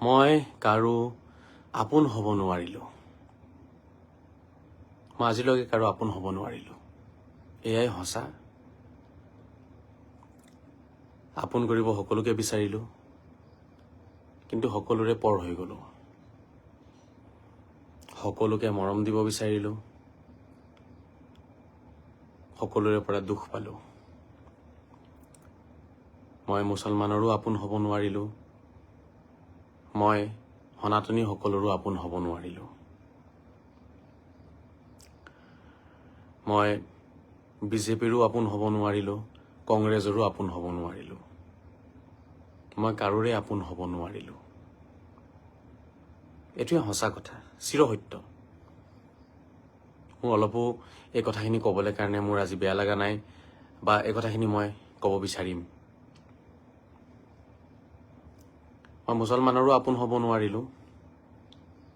মই কাৰো আপোন হ'ব নোৱাৰিলোঁ। মই আজিলৈকে কাৰো আপোন হ'ব নোৱাৰিলোঁ। এয়াই সঁচা। আপোন কৰিব সকলোকে বিচাৰিলোঁ, কিন্তু সকলোৰে পৰ হৈ গ'লোঁ। সকলোকে মৰম দিব বিচাৰিলোঁ, সকলোৰে পৰা দুখ পালোঁ। মই মুছলমানৰো আপোন হ'ব নোৱাৰিলোঁ, মই সনাতনী সকলৰো আপোন হ'ব নোৱাৰিলোঁ। মই বিজেপিৰো আপোন হ'ব নোৱাৰিলোঁ, কংগ্ৰেছৰো আপোন হ'ব নোৱাৰিলোঁ। মই কাৰোৰে আপোন হ'ব নোৱাৰিলোঁ। এইটোৱে সঁচা কথা, চিৰসত্য। মোৰ অলপো এই কথাখিনি ক'বলৈ কাৰণে মোৰ আজি বেয়া লগা নাই, বা এই কথাখিনি মই ক'ব বিচাৰিম। মই মুছলমানৰো আপোন হ'ব নোৱাৰিলোঁ,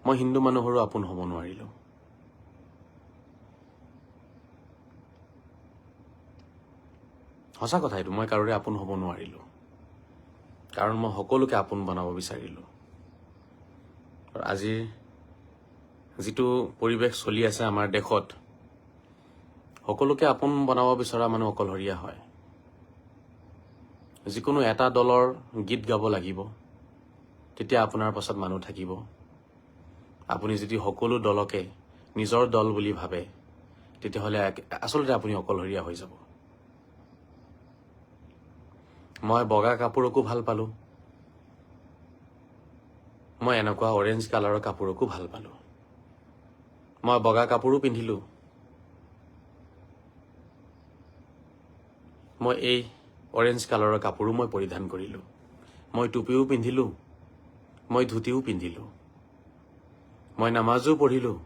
মই হিন্দু মানুহৰো আপোন হ'ব নোৱাৰিলোঁ। সঁচা কথা এইটো, মই কাৰোৰে আপোন হ'ব নোৱাৰিলোঁ, কাৰণ মই সকলোকে আপোন বনাব বিচাৰিলোঁ। আৰু আজিৰ যিটো পৰিৱেশ চলি আছে আমাৰ দেশত, সকলোকে আপোন বনাব বিচৰা মানুহ অকলশৰীয়া হয়। যিকোনো এটা দলৰ গীত গাব লাগিব, তেতিয়া আপোনাৰ পাছত মানুহ থাকিব। আপুনি যদি সকলো দলকে নিজৰ দল বুলি ভাবে, তেতিয়াহ'লে আচলতে আপুনি অকলশৰীয়া হৈ যাব। মই বগা কাপোৰকো ভাল পালোঁ, মই এনেকুৱা অৰেঞ্জ কালাৰৰ কাপোৰকো ভাল পালোঁ। মই বগা কাপোৰো পিন্ধিলোঁ, মই এই অৰেঞ্জ কালাৰৰ কাপোৰো মই পৰিধান কৰিলোঁ। মই টুপিও পিন্ধিলোঁ, মই ধুতিও পিন্ধিলোঁ, মই নামাজো পঢ়িলোঁ,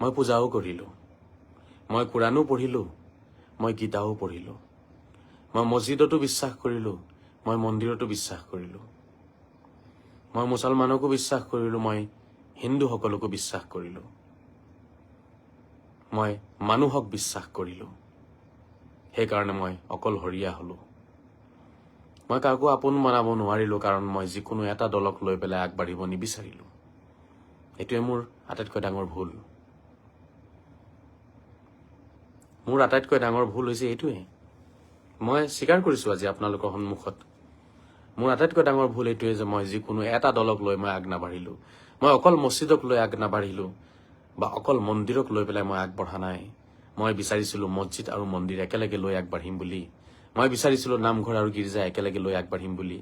মই পূজাও কৰিলোঁ, মই কোৰাণো পঢ়িলোঁ, মই গীতাও পঢ়িলোঁ, মই মছজিদতো বিশ্বাস কৰিলোঁ, মই মন্দিৰতো বিশ্বাস কৰিলোঁ, মই মুছলমানকো বিশ্বাস কৰিলোঁ, মই হিন্দুসকলকো বিশ্বাস কৰিলোঁ, মই মানুহক বিশ্বাস কৰিলোঁ। সেইকাৰণে মই অকলশৰীয়া হ'লোঁ। মই কাকো আপোন বনাব নোৱাৰিলোঁ, কাৰণ মই যিকোনো এটা দলক লৈ পেলাই আগবাঢ়িব নিবিচাৰিলোঁ। এইটোৱে মোৰ আটাইতকৈ ডাঙৰ ভুল। মোৰ আটাইতকৈ ডাঙৰ ভুল হৈছে এইটোৱে। মই স্বীকাৰ কৰিছোঁ আজি আপোনালোকৰ সন্মুখত, মোৰ আটাইতকৈ ডাঙৰ ভুল এইটোৱে যে মই যিকোনো এটা দলক লৈ মই আগ নাবাঢ়িলোঁ। মই অকল মছজিদক লৈ আগ নাবাঢ়িলোঁ, বা অকল মন্দিৰক লৈ পেলাই মই আগবঢ়া নাই। মই বিচাৰিছিলোঁ মছজিদ আৰু মন্দিৰ একেলগে লৈ আগবাঢ়িম বুলি। মই বিচাৰিছিলোঁ নামঘৰ আৰু গীৰ্জা একেলগে লৈ আগবাঢ়িম বুলি।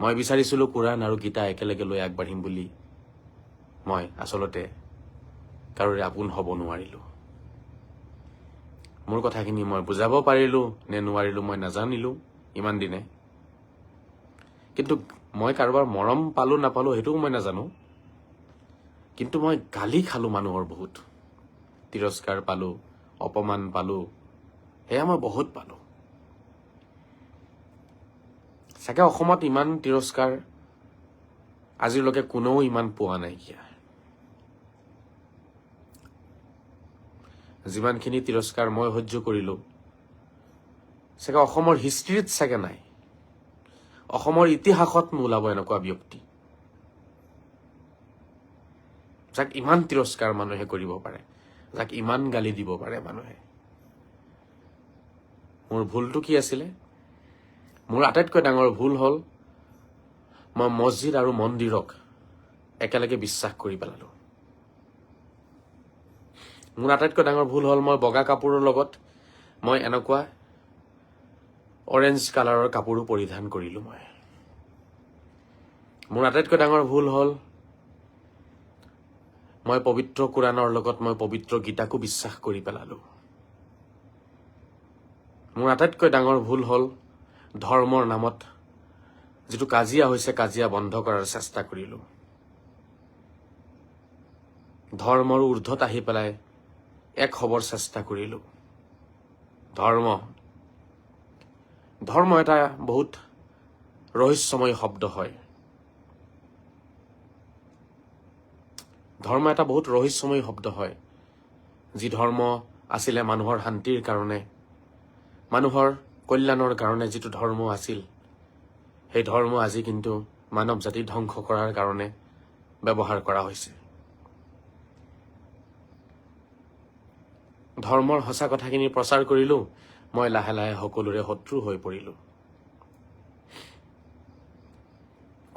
মই বিচাৰিছিলোঁ কোৰাণ আৰু গীতা একেলগে লৈ আগবাঢ়িম বুলি। মই আচলতে কাৰোৰে আপোন হ'ব নোৱাৰিলোঁ। মোৰ কথাখিনি মই বুজাব পাৰিলোঁ নে নোৱাৰিলোঁ মই নাজানিলোঁ ইমান দিনে। কিন্তু মই কাৰোবাৰ মৰম পালোঁ নাপালোঁ সেইটোও মই নাজানো। কিন্তু মই গালি খালোঁ মানুহৰ বহুত, তিৰস্কাৰ পালোঁ, অপমান পালোঁ, সেয়া মই বহুত পালোঁ। চাগে অসমত ইমান তিৰস্কাৰ আজিলৈকে কোনেও ইমান পোৱা নাইকিয়া। যিমানখিনি তিৰস্কাৰ মই সহ্য কৰিলোঁ, চাগে অসমৰ হিষ্ট্ৰীত চাগে নাই, অসমৰ ইতিহাসত নোলাব এনেকুৱা ব্যক্তি যাক ইমান তিৰস্কাৰ মানুহে কৰিব পাৰে, যাক ইমান গালি দিব পাৰে মানুহে। মোৰ ভুলটো কি আছিলে? মোৰ আটাইতকৈ ডাঙৰ ভুল হ'ল মই মছজিদ আৰু মন্দিৰক একেলগে বিশ্বাস কৰি পেলালোঁ। মোৰ আটাইতকৈ ডাঙৰ ভুল হ'ল মই বগা কাপোৰৰ লগত মই এনেকুৱা অৰেঞ্জ কালাৰৰ কাপোৰো পৰিধান কৰিলোঁ। মোৰ আটাইতকৈ ডাঙৰ ভুল হ'ল মই পবিত্ৰ কোৰাণৰ লগত মই পবিত্ৰ গীতাকো বিশ্বাস কৰি পেলালোঁ। মোৰ আটাইতকৈ ডাঙৰ ভুল হ'ল ধৰ্মৰ নামত যিটো কাজিয়া হৈছে, কাজিয়া বন্ধ কৰাৰ চেষ্টা কৰিলোঁ। ধৰ্মৰ ঊৰ্ধত আহি পেলাই এক হ'বৰ চেষ্টা কৰিলোঁ। ধৰ্ম এটা বহুত ৰহস্যময় শব্দ হয়। ধৰ্ম এটা বহুত ৰহস্যময় শব্দ হয়। যি ধৰ্ম আছিলে মানুহৰ শান্তিৰ কাৰণে, মানুহৰ কল্যাণৰ কাৰণে যিটো ধৰ্ম আছিল, সেই ধৰ্ম আজি কিন্তু মানৱ জাতি ধ্বংস কৰাৰ কাৰণে ব্যৱহাৰ কৰা হৈছে। ধৰ্মৰ সঁচা কথাখিনি প্ৰচাৰ কৰিলো, মই লাহে লাহে সকলোৰে শত্ৰু হৈ পৰিলো।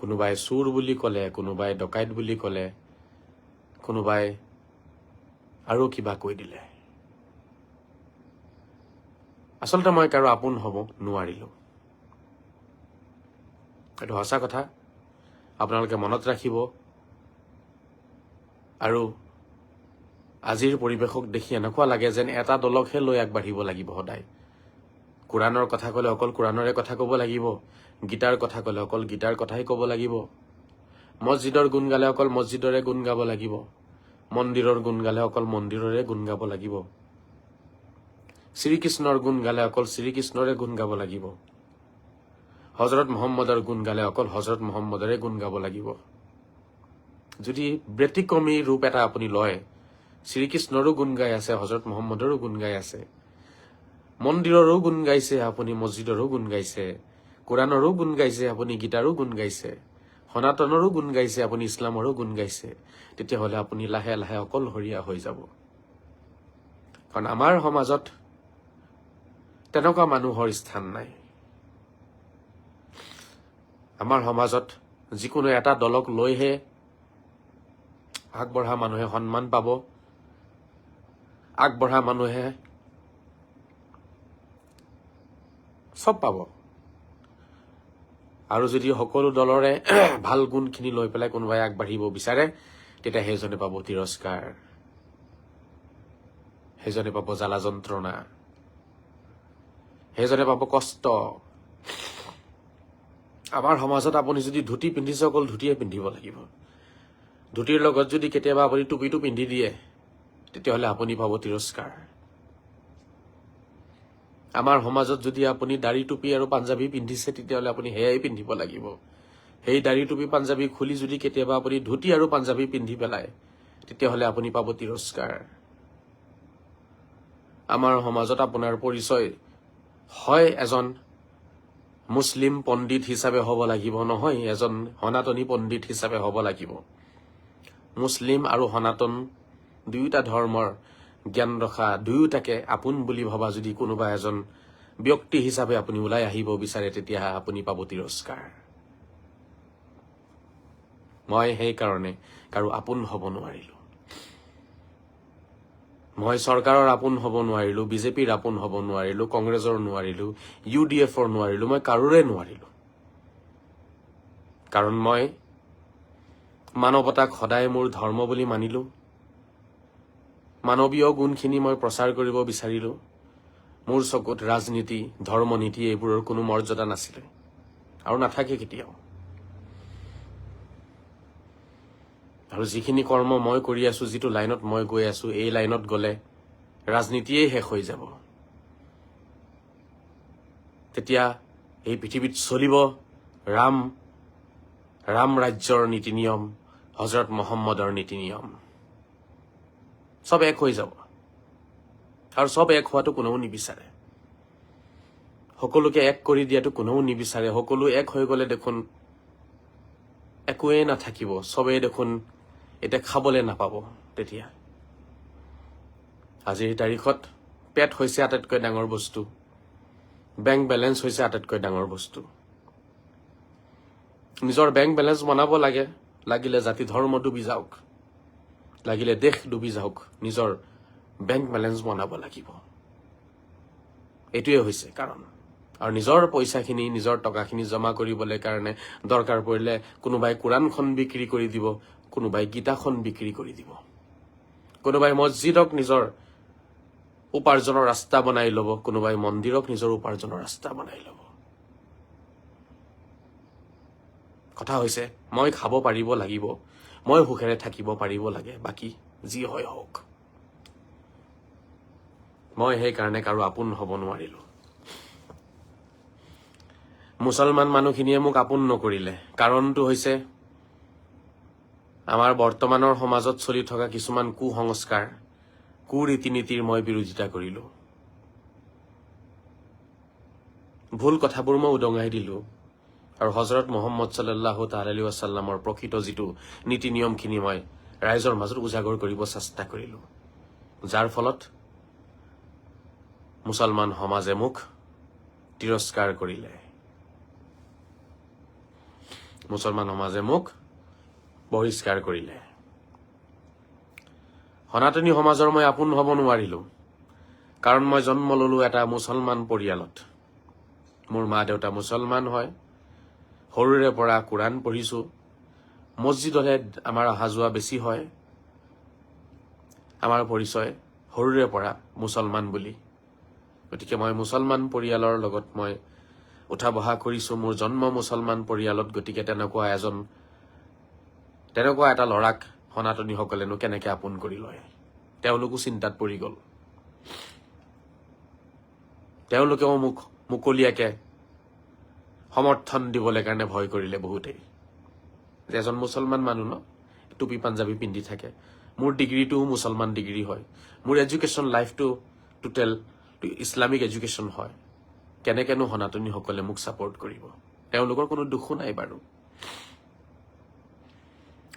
কোনোবাই চোৰ বুলি ক'লে, কোনোবাই ডকাইত বুলি ক'লে, কোনোবাই আৰু কিবা কৈ দিলে। আচলতে মই কাৰো আপোন হ'ব নোৱাৰিলো। এইটো সঁচা কথা, আপোনালোকে মনত ৰাখিব। আৰু আজিৰ পৰিৱেশক দেখি এনেকুৱা লাগে যেন এটা দলকহে লৈ আগবাঢ়িব লাগিব সদায়। কোৰাণৰ কথা ক'লে অকল কোৰাণৰে কথা ক'ব লাগিব, গীতাৰ কথা ক'লে অকল গীতাৰ কথাই ক'ব লাগিব, মছজিদৰ গুণ গালে অকল মছজিদৰে গুণ গাব লাগিব, মন্দিৰৰ গুণ গালে অকল মন্দিৰৰে গুণ গাব লাগিব, শ্ৰীকৃষ্ণৰ গুণ গালে অকল শ্ৰীকৃষ্ণৰে গুণ গাব লাগিব, হজৰত মহম্মদৰ গুণ গালে অকল হজৰত মহম্মদৰে গুণ গাব লাগিব। যদি ব্যতিক্ৰমী ৰূপ এটা আপুনি লয়, শ্ৰীকৃষ্ণৰো গুণ গাই আছে, হজৰত মহম্মদৰো গুণ গাই আছে, মন্দিৰৰো গুণ গাইছে আপুনি, মছজিদৰো গুণ গাইছে, কোৰাণৰো গুণ গাইছে আপুনি, গীতাৰো গুণ গাইছে, সনাতনৰো গুণ গাইছে আপুনি, ইছলামৰো গুণ গাইছে, তেতিয়াহ'লে আপুনি লাহে লাহে অকলশৰীয়া হৈ যাব। কাৰণ আমাৰ সমাজত তেনেকুৱা মানুহৰ স্থান নাই। আমাৰ সমাজত যিকোনো এটা দলক লৈহে আগবঢ়া মানুহে সন্মান পাব, আগবঢ়া মানুহে চব পাব। আৰু যদি সকলো দলৰে ভাল গুণখিনি লৈ পেলাই কোনোবাই আগবাঢ়িব বিচাৰে, তেতিয়া সেইজনে পাব তিৰস্কাৰ, সেইজনে পাব জ্বালা যন্ত্ৰণা, সেইজনে পাব কষ্ট। আমাৰ সমাজত আপুনি যদি ধুতি পিন্ধিছে, অকল ধুতিয়ে পিন্ধিব লাগিব। ধুতিৰ লগত যদি কেতিয়াবা আপুনি টুপিটো পিন্ধি দিয়ে, তেতিয়াহ'লে আপুনি পাব তিৰস্কাৰ। আমাৰ সমাজত যদি আপুনি দাড়ি টুপি আৰু পাঞ্জাবী পিন্ধিছে, তেতিয়াহ'লে আপুনি সেয়াই পিন্ধিব লাগিব। সেই দাড়ি টুপি পাঞ্জাবী খুলি যদি কেতিয়াবা আপুনি ধুতি আৰু পাঞ্জাবী পিন্ধি পেলায়, তেতিয়াহ'লে আপুনি পাব তিৰস্কাৰ। আমাৰ সমাজত আপোনাৰ পৰিচয় হয় এজন মুছলিম পণ্ডিত হিচাপে হ'ব লাগিব, নহয় এজন সনাতনী পণ্ডিত হিচাপে হ'ব লাগিব। মুছলিম আৰু সনাতন দুয়োটা ধৰ্মৰ জ্ঞান ৰখা, দুয়োটাকে আপোন বুলি ভবা যদি কোনোবা এজন ব্যক্তি হিচাপে আপুনি ওলাই আহিব বিচাৰে, তেতিয়া আপুনি পাব তিৰস্কাৰ। মই সেইকাৰণে কাৰো আপোন হ'ব নোৱাৰিলো। মই চৰকাৰৰ আপোন হ'ব নোৱাৰিলো, বিজেপিৰ আপোন হ'ব নোৱাৰিলো, কংগ্ৰেছৰ নোৱাৰিলো, UDFৰ নোৱাৰিলো, মই কাৰোৰে নোৱাৰিলো। কাৰণ মই মানৱতাক সদায় মোৰ ধৰ্ম বুলি মানিলো। মানৱীয় গুণখিনি মই প্ৰচাৰ কৰিব বিচাৰিলো। মোৰ চকুত ৰাজনীতি, ধৰ্মনীতি এইবোৰৰ কোনো মৰ্যাদা নাছিলে আৰু নাথাকে কেতিয়াও। আৰু যিখিনি কৰ্ম মই কৰি আছো, যিটো লাইনত মই গৈ আছো, এই লাইনত গ'লে ৰাজনীতিয়েই শেষ হৈ যাব। তেতিয়া এই পৃথিৱীত চলিব ৰাম ৰাজ্যৰ নীতি নিয়ম, হজৰত মহম্মদৰ নীতি নিয়ম, চব এক হৈ যাব। আৰু চব এক হোৱাটো কোনেও নিবিচাৰে। সকলোকে এক কৰি দিয়াটো কোনেও নিবিচাৰে। সকলো এক হৈ গ'লে দেখোন একোৱেই নাথাকিব, চবেই দেখোন এতিয়া খাবলৈ নাপাব। তেতিয়া আজিৰ তাৰিখত পেট হৈছে আটাইতকৈ ডাঙৰ বস্তু, বেংক বেলেঞ্চ হৈছে আটাইতকৈ ডাঙৰ বস্তু। নিজৰ বেংক বেলেঞ্চ বনাব লাগে, লাগিলে জাতি ধৰ্ম ডুবি যাওক, লাগিলে দেশ ডুবি যাওক, নিজৰ বেংক বেলেঞ্চ বনাব লাগিব। এইটোৱে হৈছে কাৰণ। আৰু নিজৰ পইচাখিনি, নিজৰ টকাখিনি জমা কৰিবলৈ কাৰণে দৰকাৰ পৰিলে কোনোবাই কোৰাণখন বিক্ৰী কৰি দিব, কোনোবাই গীতাখন বিক্ৰী কৰি দিব, কোনোবাই মছজিদক নিজৰ উপাৰ্জনৰ ৰাস্তা বনাই ল'ব, কোনোবাই মন্দিৰক নিজৰ উপাৰ্জনৰ ৰাস্তা বনাই ল'ব। কথা হৈছে মই খাব পাৰিব লাগিব, মই সুখেৰে থাকিব পাৰিব লাগে, বাকী যি হয় হওক। মই সেইকাৰণে কাৰো আপোন হ'ব নোৱাৰিলো। মুছলমান মানুহখিনিয়ে মোক আপোন নকৰিলে। কাৰণটো হৈছে আমাৰ বৰ্তমানৰ সমাজত চলি থকা কিছুমান কুসংস্কাৰ, কুৰীতি নীতিৰ মই বিৰোধিতা কৰিলো। ভুল কথাবোৰ মই উদঙাই দিলো আৰু হজৰত মুহাম্মদ সাল্লাল্লাহু তাআলা আলাইহি ওয়াসাল্লামৰ প্ৰকৃত যিটো নীতি নিয়মখিনি মই ৰাইজৰ মাজত উজাগৰ কৰিব চেষ্টা কৰিলো, যাৰ ফলত মুছলমান সমাজে মোক তিৰস্কাৰ কৰিলে, মুছলমান সমাজে মোক বহিষ্কাৰ কৰিলে। সনাতনী সমাজৰ মই আপোন হ'ব নোৱাৰিলো, কাৰণ মই জন্ম ললো এটা মুছলমান পৰিয়ালত। মোৰ মা দেউতা মুছলমান হয়, সৰুৰে পৰা কোৰাণ পঢ়িছো, মছজিদলৈ আমাৰ অহা যোৱা বেছি হয়। আমাৰ পৰিচয় সৰুৰে পৰা মুছলমান বুলি, গতিকে মই মুছলমান পৰিয়ালৰ লগত মই উঠা বহা কৰিছো। মোৰ জন্ম মুছলমান পৰিয়ালত, গতিকে তেনেকুৱা এটা ল'ৰাক সনাতনীসকলেনো কেনেকে আপোন কৰি লয়? তেওঁলোকো চিন্তাত পৰি গ'ল। তেওঁলোকেও মোক মুকলিয়াকে সমৰ্থন দিবলৈ কাৰণে ভয় কৰিলে বহুতেই, যে এজন মুছলমান মানুহ ন, টুপি পাঞ্জাবী পিন্ধি থাকে। মোৰ ডিগ্ৰীটোও মুছলমান ডিগ্ৰী হয়, মোৰ এডুকেশ্যন লাইফটো টোটেল ইছলামিক এডুকেশ্যন হয়, কেনেকেনো সনাতনীসকলে মোক ছাপৰ্ট কৰিব? তেওঁলোকৰ কোনো দুখো নাই বাৰু।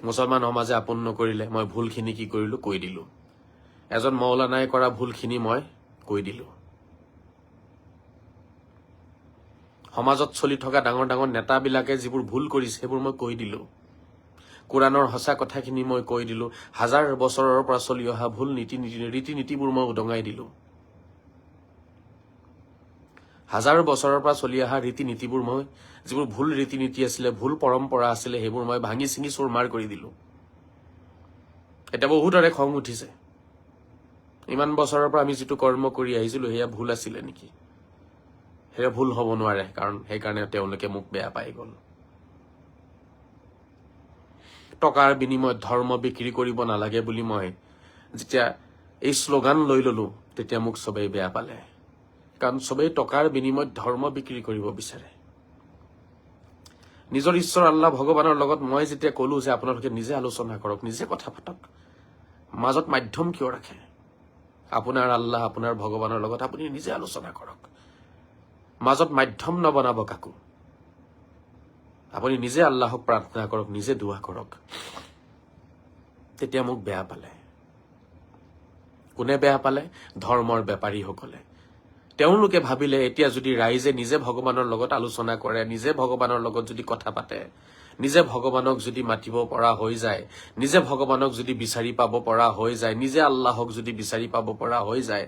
মুছলমান সমাজে আপোন নকৰিলে, মই ভুলখিনি কি কৰিলো কৈ দিলো। এজন মৌলানাই কৰা ভুলখিনি মই কৈ দিলো। সমাজত চলি থকা ডাঙৰ ডাঙৰ নেতাবিলাকে যিবোৰ ভুল কৰিছে সেইবোৰ মই কৈ দিলো। কোৰাণৰ সঁচা কথাখিনি মই কৈ দিলো। হাজাৰ বছৰৰ পৰা চলি অহা ভুল ৰীতি নীতিবোৰ মই উদঙাই দিলো। হাজাৰ বছৰৰ পৰা চলি অহা ৰীতি নীতিবোৰ মই, যিবোৰ ভুল ৰীতি নীতি আছিলে, ভুল পৰম্পৰা আছিলে, সেইবোৰ মই ভাঙি চিঙি চুৰমাৰ কৰি দিলো। এতিয়া বহুতৰে খং উঠিছে, ইমান বছৰৰ পৰা আমি যিটো কৰ্ম কৰি আহিছিলো সেয়া ভুল আছিলে নেকি? সেয়া ভুল হ'ব নোৱাৰে, কাৰণ সেইকাৰণে তেওঁলোকে মোক বেয়া পাই গ'ল। টকাৰ বিনিময়ত ধৰ্ম বিক্ৰী কৰিব নালাগে বুলি মই যেতিয়া এই শ্লোগান লৈ ললো, তেতিয়া মোক চবেই বেয়া পালে, কাৰণ চবেই টকাৰ বিনিময়ত ধৰ্ম বিক্ৰী কৰিব বিচাৰে। নিজৰ ঈশ্বৰ আল্লাহ ভগৱানৰ লগত মই যেতিয়া কলো যে আপোনালোকে নিজে আলোচনা কৰক, নিজে কথা পাতক, মাজত মাধ্যম কিয় ৰাখে? আপোনাৰ আল্লাহ, আপোনাৰ ভগৱানৰ লগত আপুনি নিজে আলোচনা কৰক, মাজত মাধ্যম নবনাব কাকো। আপুনি নিজে আল্লাহক প্ৰাৰ্থনা কৰক, নিজে দোৱা কৰক। তেতিয়া মোক বেয়া পালে। কোনে বেয়া পালে? ধৰ্মৰ বেপাৰীসকলে। তেওঁলোকে ভাবিলে এতিয়া যদি ৰাইজে নিজে ভগৱানৰ লগত আলোচনা কৰে, নিজে ভগৱানৰ লগত যদি কথা পাতে, নিজে ভগৱানক যদি মাতিব পৰা হৈ যায়, নিজে ভগৱানক যদি বিচাৰি পাব পৰা হৈ যায়, নিজে আল্লাহক যদি বিচাৰি পাব পৰা হৈ যায়,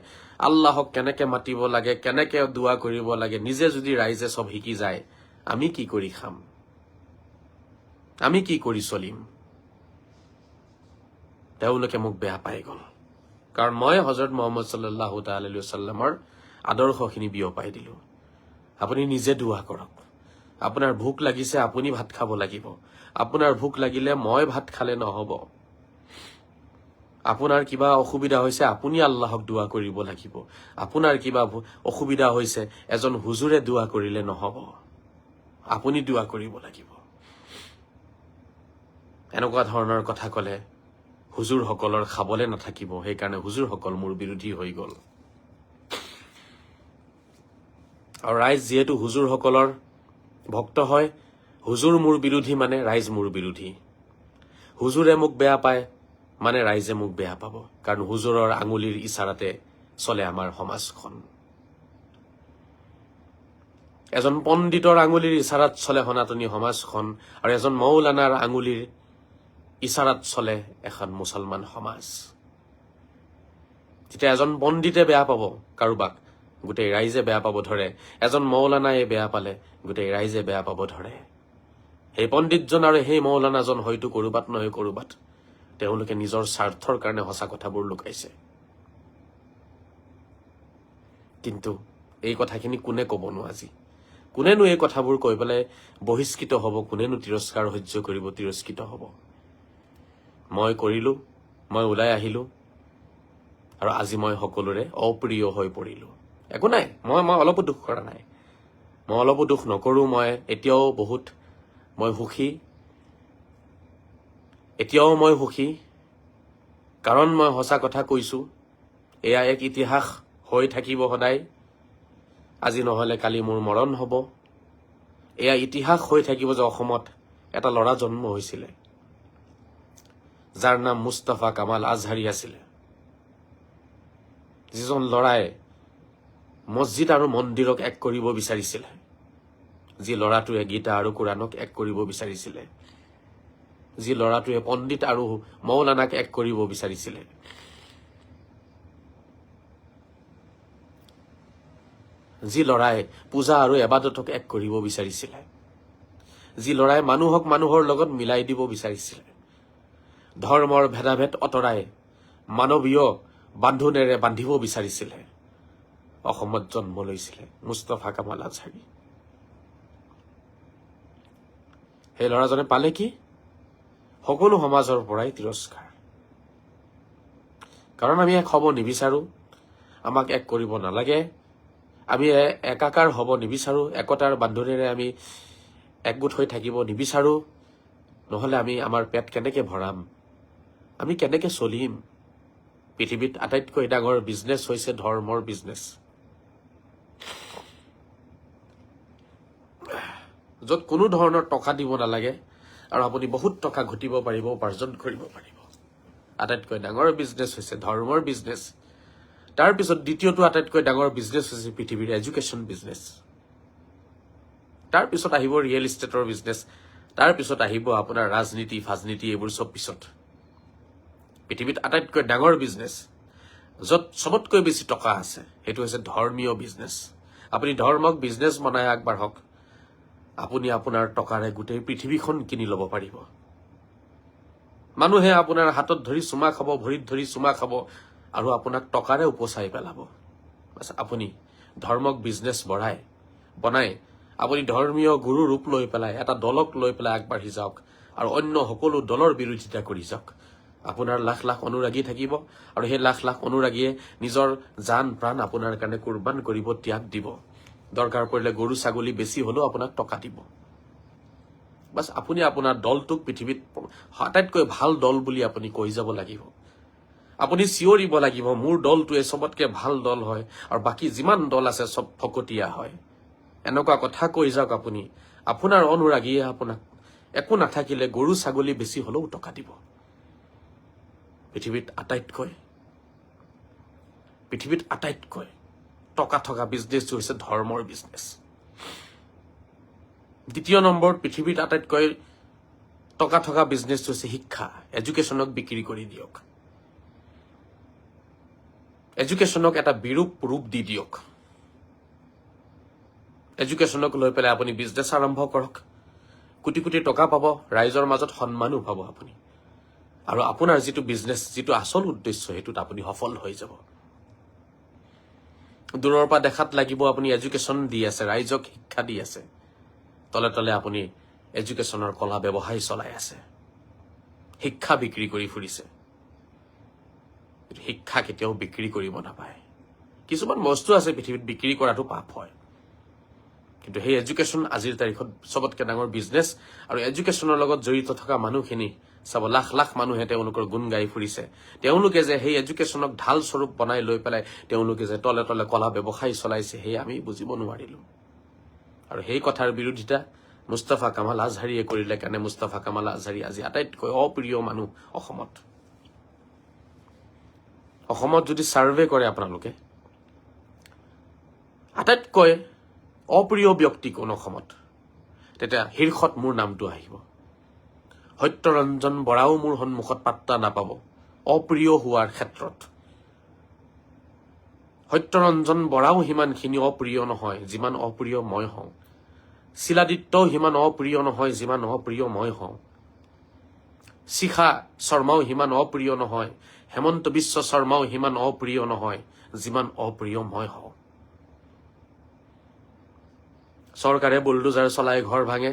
আল্লাহক কেনেকে মাতিব লাগে, কেনেকে দোৱা কৰিব লাগে, নিজে যদি ৰাইজে চব শিকি যায়, আমি কি কৰি খাম? আমি কি কৰি চলিম? তেওঁলোকে মোক বেয়া পাই গ'ল, কাৰণ মই হজৰত মুহাম্মদ সাল্লাল্লাহু তাআলা আলাইহি ওয়াসাল্লামৰ আদৰ্শখিনি বিয়পাই দিলো। আপুনি নিজে দোৱা কৰক। আপোনাৰ ভোক লাগিছে, আপুনি ভাত খাব লাগিব। আপোনাৰ ভোক লাগিলে মই ভাত খালে নহব। আপোনাৰ কিবা অসুবিধা হৈছে, আপুনি আল্লাহক দোৱা কৰিব লাগিব। আপোনাৰ কিবা অসুবিধা হৈছে, এজন হুজুৰে দোৱা কৰিলে নহব, আপুনি দোৱা কৰিব লাগিব। এনেকুৱা ধৰণৰ কথা কলে হুজুৰসকলৰ খাবলে নাথাকিব, সেইকাৰণে হুজুৰসকল মোৰ বিৰোধী হৈ গ'ল। আৰু ৰাইজ যিহেতু হুজুৰসকলৰ ভক্ত হয়, হুজুৰ মোৰ বিৰোধী মানে ৰাইজ মোৰ বিৰোধী। হুজুৰে মোক বেয়া পায় মানে ৰাইজে মোক বেয়া পাব, কাৰণ হুজুৰৰ আঙুলিৰ ইচাৰাতে চলে আমাৰ সমাজখন। এজন পণ্ডিতৰ আঙুলিৰ ইচাৰাত চলে সনাতনী সমাজখন, আৰু এজন মৌলানাৰ আঙুলিৰ ইচাৰাত চলে এখন মুছলমান সমাজ। যেতিয়া এজন পণ্ডিতে বেয়া পাব কাৰোবাক, গোটেই ৰাইজে বেয়া পাব ধৰে। এজন মৌলানাই বেয়া পালে গোটেই ৰাইজে বেয়া পাব ধৰে। সেই পণ্ডিতজন আৰু সেই মৌলানাজন হয়তো কৰবাত নহয় কৰবাত তেওঁলোকে নিজৰ স্বাৰ্থৰ কাৰণে সঁচা কথাবোৰ লুকাইছে। কিন্তু এই কথাখিনি কোনে কবনো আজি? কোনেনো এই কথাবোৰ কৈ পেলাই বহিষ্কৃত হব? কোনেনো তিৰস্কাৰ সহ্য কৰিব, তিৰস্কৃত হব? মই কৰিলো, মই ওলাই আহিলো, আৰু আজি মই সকলোৰে অপ্ৰিয় হৈ পৰিলো। একো নাই, মই অলপো দুখ কৰা নাই, মই অলপো দুখ নকৰো। মই এতিয়াও সুখী, কাৰণ মই সঁচা কথা কৈছো। এয়া এক ইতিহাস হৈ থাকিব সদায়। আজি নহলে কালি মোৰ মৰণ হব, এয়া ইতিহাস হৈ থাকিব যে অসমত এটা ল'ৰা জন্ম হৈছিলে যাৰ নাম মুস্তাফা কামাল আজহাৰী আছিলে, যিজন ল'ৰাই মছজিদ আৰু মন্দিৰক এক কৰিব বিচাৰিছিলে, যি ল'ৰাটোৱে গীতা আৰু কোৰাণক এক কৰিব বিচাৰিছিলে, যি ল'ৰাটোৱে পণ্ডিত আৰু মৌলানাক এক কৰিব বিচাৰিছিলে, যি ল'ৰাই পূজা আৰু এবাদতক এক কৰিব বিচাৰিছিলে, যি ল'ৰাই মানুহক মানুহৰ লগত মিলাই দিব বিচাৰিছিলে, ধৰ্মৰ ভেদাভেদ অতৰাই মানৱীয় বান্ধোনেৰে বান্ধিব বিচাৰিছিলে, অসমত জন্ম লৈছিলে মুস্তাফা কামাল আজহাৰী। সেই ল'ৰাজনে পালে কি? সকলো সমাজৰ পৰাই তিৰস্কাৰ। কাৰণ আমি এক হ'ব নিবিচাৰো, আমাক এক কৰিব নালাগে, আমি একাকাৰ হ'ব নিবিচাৰো, একতাৰ বান্ধোনেৰে আমি একগোট হৈ থাকিব নিবিচাৰো, নহলে আমি আমাৰ পেট কেনেকে ভৰাম, আমি কেনেকে চলিম? পৃথিৱীত আটাইতকৈ ডাঙৰ বিজনেছ হৈছে ধৰ্মৰ বিজনেছ, য'ত কোনো ধৰণৰ টকা দিব নালাগে আৰু আপুনি বহুত টকা ঘটিব পাৰিব, উপাৰ্জন কৰিব পাৰিব। আটাইতকৈ ডাঙৰ বিজনেছ হৈছে ধৰ্মৰ বিজনেছ। তাৰ পিছত দ্বিতীয়টো আটাইতকৈ ডাঙৰ বিজনেছ হৈছে পৃথিৱীৰ এডুকেশ্যন বিজনেছ। তাৰ পিছত আহিব ৰিয়েল ইষ্টেটৰ বিজনেছ, তাৰ পিছত আহিব আপোনাৰ ৰাজনীতি ফাজনীতি, এইবোৰ চব পিছত। পৃথিৱীত আটাইতকৈ ডাঙৰ বিজনেছ, য'ত চবতকৈ বেছি টকা আছে, সেইটো হৈছে ধৰ্মীয় বিজনেছ। আপুনি ধৰ্মক বিজনেছ বনাই আগবাঢ়ক, আপুনি আপোনাৰ টকাৰে গোটেই পৃথিৱীখন কিনি ল'ব পাৰিব। মানুহে আপোনাৰ হাতত ধৰি চুমা খাব, ভৰিত ধৰি চুমা খাব আৰু আপোনাক টকাৰে উপচাই পেলাব। আপুনি ধৰ্মক বিজনেছ বনাই আপুনি ধৰ্মীয় গুৰু ৰূপ লৈ পেলাই এটা দলক লৈ পেলাই আগবাঢ়ি যাওক আৰু অন্য সকলো দলৰ বিৰোধিতা কৰি যাওক। আপোনাৰ লাখ লাখ অনুৰাগী থাকিব আৰু সেই লাখ লাখ অনুৰাগীয়ে নিজৰ জান প্ৰাণ আপোনাৰ কাৰণে কুৰবান কৰিব, ত্যাগ দিব। দৰকাৰ পৰিলে গৰু ছাগলী বেছি হলেও আপোনাক টকা দিব। বাছ আপুনি আপোনাৰ দলটোক পৃথিৱীত আটাইতকৈ ভাল দল বুলি আপুনি কৈ যাব লাগিব। আপুনি চিঞৰিব লাগিব মোৰ দলটোৱে চবতকে ভাল দল হয় আৰু বাকী যিমান দল আছে চব ফকতীয়া হয়। এনেকুৱা কথা কৈ যাওক আপুনি, আপোনাৰ অনুৰাগীয়ে আপোনাক একো নাথাকিলে গৰু ছাগলী বেছি হলেও টকা দিব। পৃথিৱীত আটাইতকৈ টকা থকা বিজনেছটো হৈছে ধৰ্মৰ বিজনেছ। দ্বিতীয় নম্বৰত পৃথিৱীত আটাইতকৈ টকা থকা বিজনেছটো হৈছে শিক্ষা। এডুকেশ্যনক বিক্ৰী কৰি দিয়ক, এডুকেশ্যনক এটা বিৰূপ ৰূপ দি দিয়ক। এডুকেশ্যনক লৈ পেলাই আপুনি বিজনেছ আৰম্ভ কৰক, কোটি কোটি টকা পাব, ৰাইজৰ মাজত সন্মানো পাব আপুনি, আৰু আপোনাৰ যিটো বিজনেছ, যিটো আচল উদ্দেশ্য, সেইটোত আপুনি সফল হৈ যাব। দূৰৰ পৰা দেখাত লাগিব আপুনি এডুকেশ্যন দি আছে, ৰাইজক শিক্ষা দি আছে, তলে তলে আপুনি এডুকেশ্যনৰ কলা ব্যৱসায় চলাই আছে, শিক্ষা বিক্ৰী কৰি ফুৰিছে। শিক্ষা কেতিয়াও বিক্ৰী কৰিব নাপায়। কিছুমান বস্তু আছে পৃথিৱীত বিক্ৰী কৰাটো পাপ হয়, কিন্তু সেই এডুকেশ্যন আজিৰ তাৰিখত চবতকে ডাঙৰ বিজনেছ। আৰু এডুকেশ্যনৰ লগত জড়িত থকা মানুহখিনি চাব, লাখ লাখ মানুহে তেওঁলোকৰ গুণ গাই ফুৰিছে। তেওঁলোকে যে সেই এডুকেশ্যনক ঢাল স্বৰূপ বনাই লৈ পেলাই তেওঁলোকে যে তলে তলে কলা ব্যৱসায় চলাইছে, সেই আমি বুজিব নোৱাৰিলো। আৰু সেই কথাৰ বিৰোধিতা মুস্তাফা কামাল আজহাৰীয়ে কৰিলে কাৰণে মুস্তাফা কামাল আজহাৰী আজি আটাইতকৈ অপ্ৰিয় মানুহ অসমত। অসমত যদি ছাৰ্ভে কৰে আপোনালোকে, আটাইতকৈ অপ্ৰিয় ব্যক্তি কোন অসমত, তেতিয়া শীৰ্ষত মোৰ নামটো আহিব। সত্যৰঞ্জন বৰাও মোৰ সন্মুখত পাত্তা নাপাব অপ্ৰিয় হোৱাৰ ক্ষেত্ৰত। সত্যৰঞ্জন বৰাও সিমানখিনি অপ্ৰিয় নহয় যিমান অপ্ৰিয় মই হওঁ। শিলাদিত্যও সিমান অপ্ৰিয় নহয় যিমান অপ্ৰিয় মই হওঁ। শিখা শৰ্মাও সিমান অপ্ৰিয় নহয়, হেমন্ত বিশ্ব শৰ্মাও সিমান অপ্ৰিয় নহয় যিমান অপ্ৰিয় মই হওঁ। চৰকাৰে বুলডোজাৰ চলাই ঘৰ ভাঙে,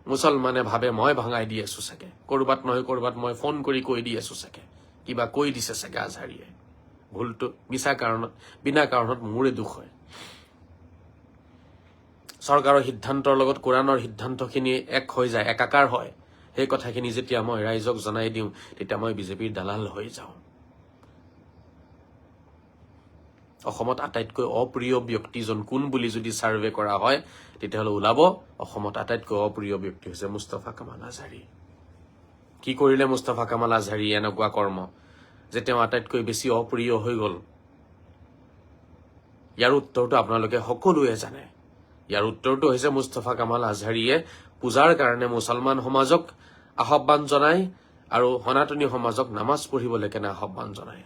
মুছলমানে ভাবে মই ভাঙাই দি আছো চাগে, কৰবাত নহয় কৰবাত মই ফোন কৰি কৈ দি আছো চাগে, কিবা কৈ দিছে চাগে আজহাৰীয়ে। ভুলটো বিনা কাৰণত মোৰে দুখ হয়। চৰকাৰৰ সিদ্ধান্তৰ লগত কোৰাণৰ সিদ্ধান্তখিনি এক হৈ যায়, একাকাৰ হয়। সেই কথাখিনি যেতিয়া মই ৰাইজক জনাই দিওঁ, তেতিয়া মই বিজেপিৰ দালাল হৈ যাওঁ। অসমত আটাইতকৈ অপ্ৰিয় ব্যক্তিজন কোন বুলি যদি সাৰ্ভে কৰা হয় তেতিয়াহ'লে ওলাব অসমত আটাইতকৈ অপ্ৰিয় ব্যক্তি হৈছে মুস্তাফা কামাল আজহাৰী কি কৰিলে মুস্তাফা কামাল আজহাৰী এনেকুৱা কৰ্ম যে তেওঁ আটাইতকৈ বেছি অপ্ৰিয় হৈ গ'ল ইয়াৰ উত্তৰটো আপোনালোকে সকলোৱে জানে ইয়াৰ উত্তৰটো হৈছে মুস্তাফা কামাল আজহাৰীয়ে পূজাৰ কাৰণে মুছলমান সমাজক আহ্বান জনায় আৰু সনাতনী সমাজক নামাজ পঢ়িবলৈ কেনে আহ্বান জনায়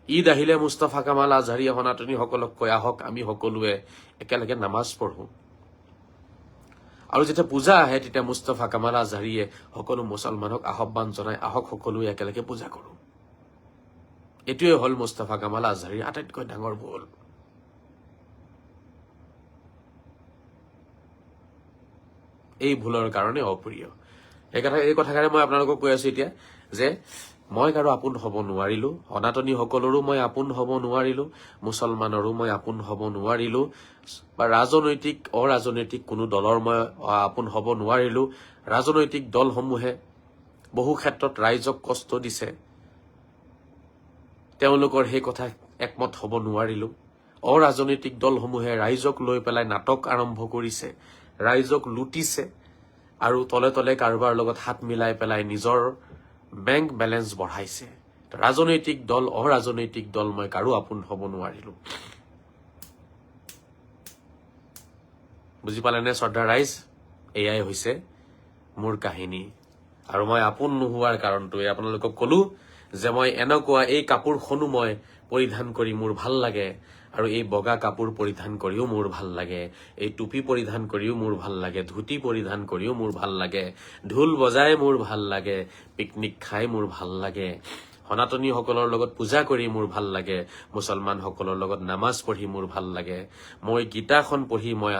ঈদ আহিলে মুস্তাফা কামাল আজহাৰীয়ে সনাতনীসকলক কয় আহক আমি সকলোৱে একেলগে নামাজ পঢ়ো আৰু যেতিয়া পূজা আহে তেতিয়া মুস্তাফা কামাল আজহাৰীয়ে সকলো মুছলমানক আহ্বান জনায় আহক সকলোৱে একেলগে পূজা কৰো এটোৱে হল মুস্তাফা কামাল আজহাৰীৰ আটাইতকৈ ডাঙৰ ভুল এই ভুলৰ কাৰণে অপ্ৰিয় এই কথাকাৰে মই আপোনালোকক কৈ আছো এতিয়া যে মই কাৰো আপোন হ'ব নোৱাৰিলো সনাতনী সকলৰো মই আপোন হ'ব নোৱাৰিলো মুছলমানৰো মই আপোন হ'ব নোৱাৰিলো বা ৰাজনৈতিক অৰাজনৈতিক কোনো দলৰ মই আপোন হ'ব নোৱাৰিলো ৰাজনৈতিক দলসমূহে বহু ক্ষেত্ৰত ৰাইজক কষ্ট দিছে তেওঁলোকৰ সেই কথা একমত হ'ব নোৱাৰিলো অৰাজনৈতিক দলসমূহে ৰাইজক লৈ পেলাই নাটক আৰম্ভ কৰিছে ৰাইজক লুটিছে আৰু তলে তলে কাৰোবাৰ লগত হাত মিলাই পেলাই নিজৰ বেংক বেলেন্স বঢ়াইছে ৰাজনৈতিক দল অৰাজনৈতিক দল মই কাৰো আপোন হ'ব নোৱাৰিলো বুজি পালেনে শ্ৰদ্ধা ৰাইজ এয়াই হৈছে মোৰ কাহিনী আৰু মই আপোন নোহোৱাৰ কাৰণটোৱে আপোনালোকক কলো যে মই এনেকুৱা এই কাপোৰখনো মই পৰিধান কৰি মোৰ ভাল লাগে আৰু এই বগা কাপোৰ পৰিধান কৰিও মোৰ ভাল লাগে এই টুপি পৰিধান কৰিও মোৰ ভাল লাগে ধুতি পৰিধান কৰিও মোৰ ভাল লাগে ঢোল বজাই মোৰ ভাল লাগে পিকনিক খাই মোৰ ভাল লাগে সনাতনী সকলৰ লগত পূজা কৰি মোৰ ভাল লাগে মুছলমান সকলৰ লগত নামাজ পঢ়ি মোৰ ভাল লাগে মই গীতাখন পঢ়ি মই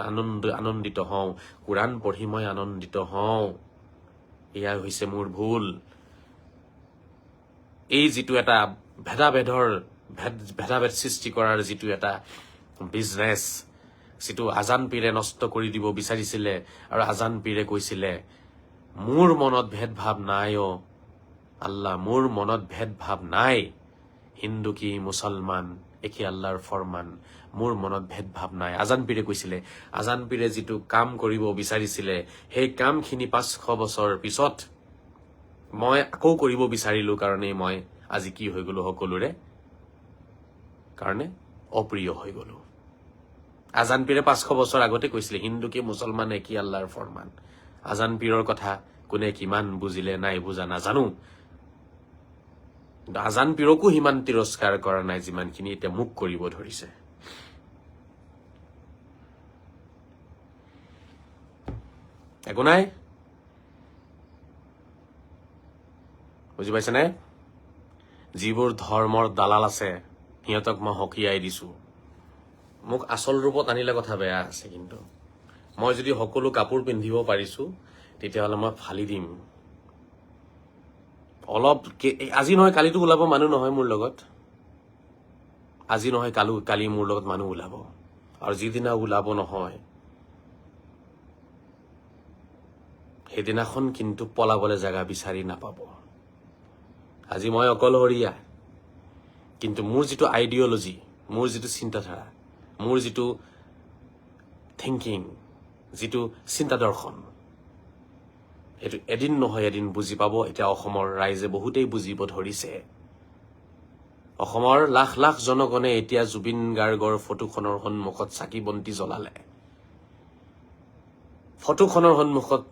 আনন্দিত হওঁ কুৰাণ পঢ়ি মই আনন্দিত হওঁ এয়া হৈছে মোৰ ভুল এই যিটো এটা ভেদাভেদ সৃষ্টি কৰাৰ যিটো এটা বিজনেছ যিটো আজান পীৰে নষ্ট কৰি দিব বিচাৰিছিলে আৰু আজান পীৰে কৈছিলে মোৰ মনত ভেদভাৱ নাই আল্লাহ মোৰ মনত ভেদভাৱ নাই হিন্দু কি মুছলমান একে আল্লাহৰ ফৰমান মোৰ মনত ভেদভাৱ নাই আজান পীৰে কৈছিলে আজান পীৰে যিটো কাম কৰিব বিচাৰিছিলে সেই কামখিনি 500 বছৰ পিছত মই আকৌ কৰিব বিচাৰিলো কাৰণে মই আজি কি হৈ গলো সকলোৰে কাৰণে অপ্ৰিয় হৈ গলো আজান পীৰে 500 বছৰ আগতে কৈছিলে হিন্দু কি মুছলমান একে আল্লাহৰ ফৰমান আজান পীৰৰ কথা কোনে কিমান বুজিলে নাই বুজা নাজানো আজান পীৰকো সিমান তিৰস্কাৰ কৰা নাই যিমানখিনি এতিয়া মোক কৰিব ধৰিছে একো নাই বুজি পাইছেনে যিবোৰ ধৰ্মৰ দালাল আছে সিহঁতক মই হকিয়াই দিছো মোক আচল ৰূপত আনিলে কথা বেয়া আছে কিন্তু মই যদি সকলো কাপোৰ পিন্ধিব পাৰিছো তেতিয়াহ'লে মই ফালি দিম অলপ আজি নহয় কালিতো ওলাব মানুহ নহয় মোৰ লগত আজি নহয় কালি মোৰ লগত মানুহ ওলাব আৰু যিদিনা ওলাব নহয় সেইদিনাখন কিন্তু পলাবলৈ জাগা বিচাৰি নাপাব আজি মই অকলশৰীয়া কিন্তু মোৰ যিটো আইডিঅলজি মোৰ যিটো চিন্তাধাৰা মোৰ যিটো থিংকিং যিটো চিন্তা দৰ্শন এটো এদিন নহয় এদিন বুজি পাব এতিয়া অসমৰ ৰাইজে বহুতেই বুজিব ধৰিছে অসমৰ লাখ লাখ জনগণে এতিয়া জুবিন গাৰ্গৰ ফটোখনৰ সন্মুখত চাকি বন্তি জ্বলালে ফটোখনৰ সন্মুখত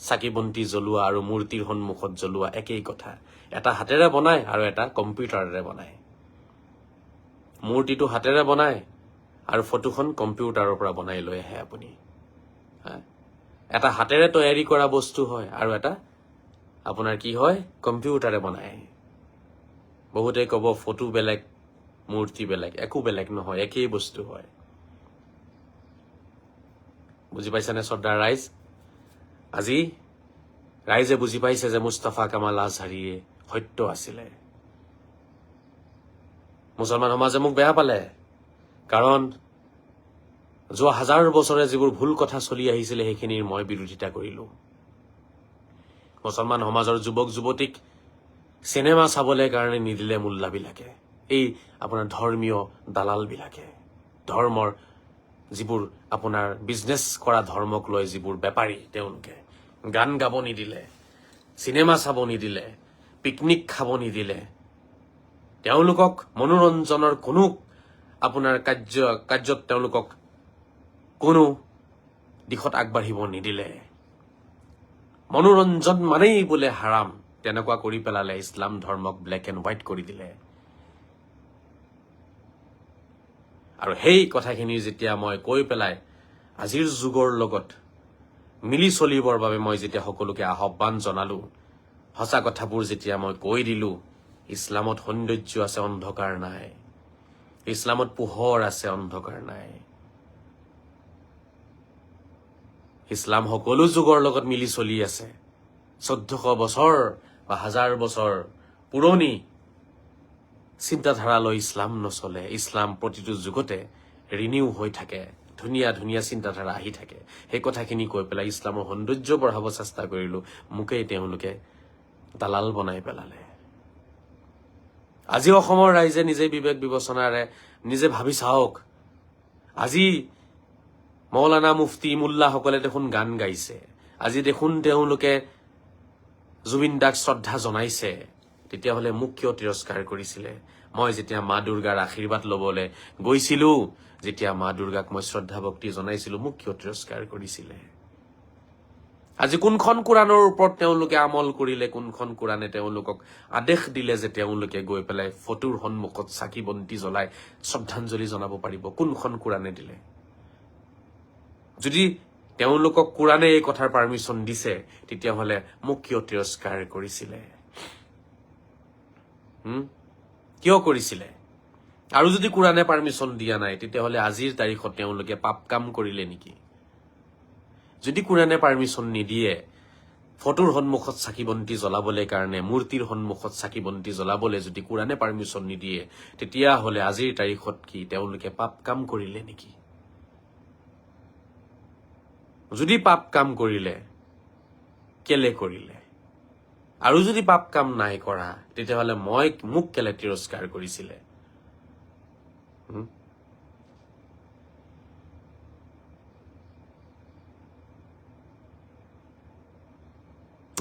চাকি বন্তি জ্বলোৱা আৰু মূৰ্তিৰ সন্মুখত জ্বলোৱা একেই কথা এটা হাতেৰে বনায় আৰু এটা কম্পিউটাৰেৰে বনায় মূৰ্তিটো হাতেৰে বনায় আৰু ফটোখন কম্পিউটাৰৰ পৰা বনাই লৈ আহে আপুনি এটা হাতেৰে তৈয়াৰী কৰা বস্তু হয় আৰু এটা আপোনাৰ কি হয় কম্পিউটাৰে বনায় বহুতে ক'ব ফটো বেলেগ মূৰ্তি বেলেগ একো বেলেগ নহয় একেই বস্তু হয় বুজি পাইছেনে শ্ৰদ্ধাৰ ৰাইজ আজি ৰাইজে বুজি পাইছে যে মুস্তাফা কামাল আজহাৰীয়ে সত্য আছিলে মুছলমান সমাজে মোক বেয়া পালে কাৰণ যোৱা হাজাৰ বছৰে যিবোৰ ভুল কথা চলি আহিছিলে সেইখিনিৰ মই বিৰোধিতা কৰিলো মুছলমান সমাজৰ যুৱক যুৱতীক সিনেমা চাবলৈ কাৰণে নিদিলে মুল্লাবিলাকে এই আপোনাৰ ধৰ্মীয় দালালবিলাকে, ধৰ্মৰ যিবোৰ আপোনাৰ বিজনেছ কৰা ধৰ্মক লৈ যিবোৰ বেপাৰী, তেওঁলোকে গান গাব নিদিলে, চিনেমা চাব নিদিলে, পিকনিক খাব নিদিলে, তেওঁলোকক মনোৰঞ্জনৰ কোনো আপোনাৰ কাৰ্যত তেওঁলোকক কোনো দিশত আগবাঢ়িব নিদিলে, মনোৰঞ্জন মানেই বোলে হাৰাম, তেনেকুৱা কৰি পেলালে, ইছলাম ধৰ্মক ব্লেক এণ্ড হোৱাইট কৰি দিলে। আৰু সেই কথাখিনি যেতিয়া মই কৈ পেলাই আজিৰ যুগৰ লগত মিলি চলিবৰ বাবে মই যেতিয়া সকলোকে আহ্বান জনালো, সঁচা কথাবোৰ যেতিয়া মই কৈ দিলো, ইছলামত সৌন্দৰ্য আছে, অন্ধকাৰ নাই, ইছলামত পোহৰ আছে, অন্ধকাৰ নাই, ইছলাম সকলো যুগৰ লগত মিলি চলি আছে। 1400 বছৰ বা 1000 বছৰ পুৰণি চিন্তাধাৰালৈ ইছলাম নচলে। ইছলাম প্ৰতিটো যুগতে ৰিনিউ হৈ থাকে, ধুনীয়া ধুনীয়া চিন্তাধাৰা আহি থাকে। সেই কথাখিনি কৈ পেলাই ইছলামৰ সৌন্দৰ্য বঢ়াব চেষ্টা কৰিলো, মোকেই তেওঁলোকে দালাল বনাই পেলালে। আজি অসমৰ ৰাইজে নিজে বিবেক বিবেচনাৰে নিজে ভাবি চাওক, আজি মৌলানা মুফতি মুল্লাসকলে দেখোন গান গাইছে, আজি দেখোন তেওঁলোকে জুবিন দাক শ্ৰদ্ধা জনাইছে, তেতিয়াহ'লে মোক কিয় তিৰস্কাৰ কৰিছিলে? মই যেতিয়া মা দুৰ্গাৰ আশীৰ্বাদ ল'বলৈ গৈছিলো, যেতিয়া মা দুৰ্গাক মই শ্ৰদ্ধা ভক্তি জনাইছিলো, মোক কিয় তিৰস্কাৰ কৰিছিলে? আজি কোনখন কোৰাণৰ ওপৰত তেওঁলোকে আমল কৰিলে, কোনখন কোৰাণে তেওঁলোকক আদেশ দিলে যে তেওঁলোকে গৈ পেলাই ফটোৰ সন্মুখত চাকি বন্তি জ্বলাই শ্ৰদ্ধাঞ্জলি জনাব পাৰিব? কোনখন কোৰাণে দিলে? যদি তেওঁলোকক কোৰাণে এই কথাৰ পাৰ্মিশ্যন দিছে, তেতিয়াহ'লে মোক কিয় তিৰস্কাৰ কৰিছিলে? কিয় কৰিছিলে? আৰু যদি কোৰাণে পাৰ্মিশ্যন দিয়া নাই, তেতিয়াহ'লে আজিৰ তাৰিখত তেওঁলোকে পাপ কাম কৰিলে নেকি? যদি কোৰাণে পাৰ্মিশ্যন নিদিয়ে ফটোৰ সন্মুখত চাকি বন্তি জ্বলাবলৈ কাৰণে, মূৰ্তিৰ সন্মুখত চাকি বন্তি জ্বলাবলৈ যদি কোৰাণে পাৰ্মিশ্যন নিদিয়ে, তেতিয়াহ'লে আজিৰ তাৰিখত কি তেওঁলোকে পাপ কাম কৰিলে নেকি? যদি পাপ কাম কৰিলে, কেলে কৰিলে? আৰু যদি পাপ কাম নাই কৰা, তেতিয়াহ'লে মোক কেলে তিৰস্কাৰ কৰিছিলে?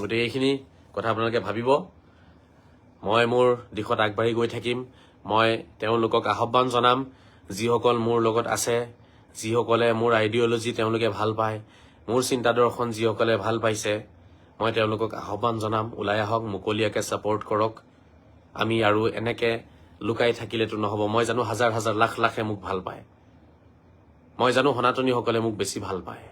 গতিকে এইখিনি কথা আপোনালোকে ভাবিব। মই মোৰ দিশত আগবাঢ়ি গৈ থাকিম। মই তেওঁলোকক আহ্বান জনাম, যিসকল মোৰ লগত আছে, যিসকলে মোৰ আইডিঅলজি তেওঁলোকে ভাল পায়, মোৰ চিন্তাদৰ্শন যিসকলে ভাল পাইছে, মই তেওঁলোকক আহ্বান জনাম, ওলাই আহক, মুকলিয়াকে ছাপোৰ্ট কৰক। আমি আৰু এনেকে লুকাই থাকিলেতো নহ'ব। মই জানো হাজাৰ হাজাৰ লাখ লাখে মোক ভাল পায়, মই জানো সনাতনীসকলে মোক বেছি ভাল পায়।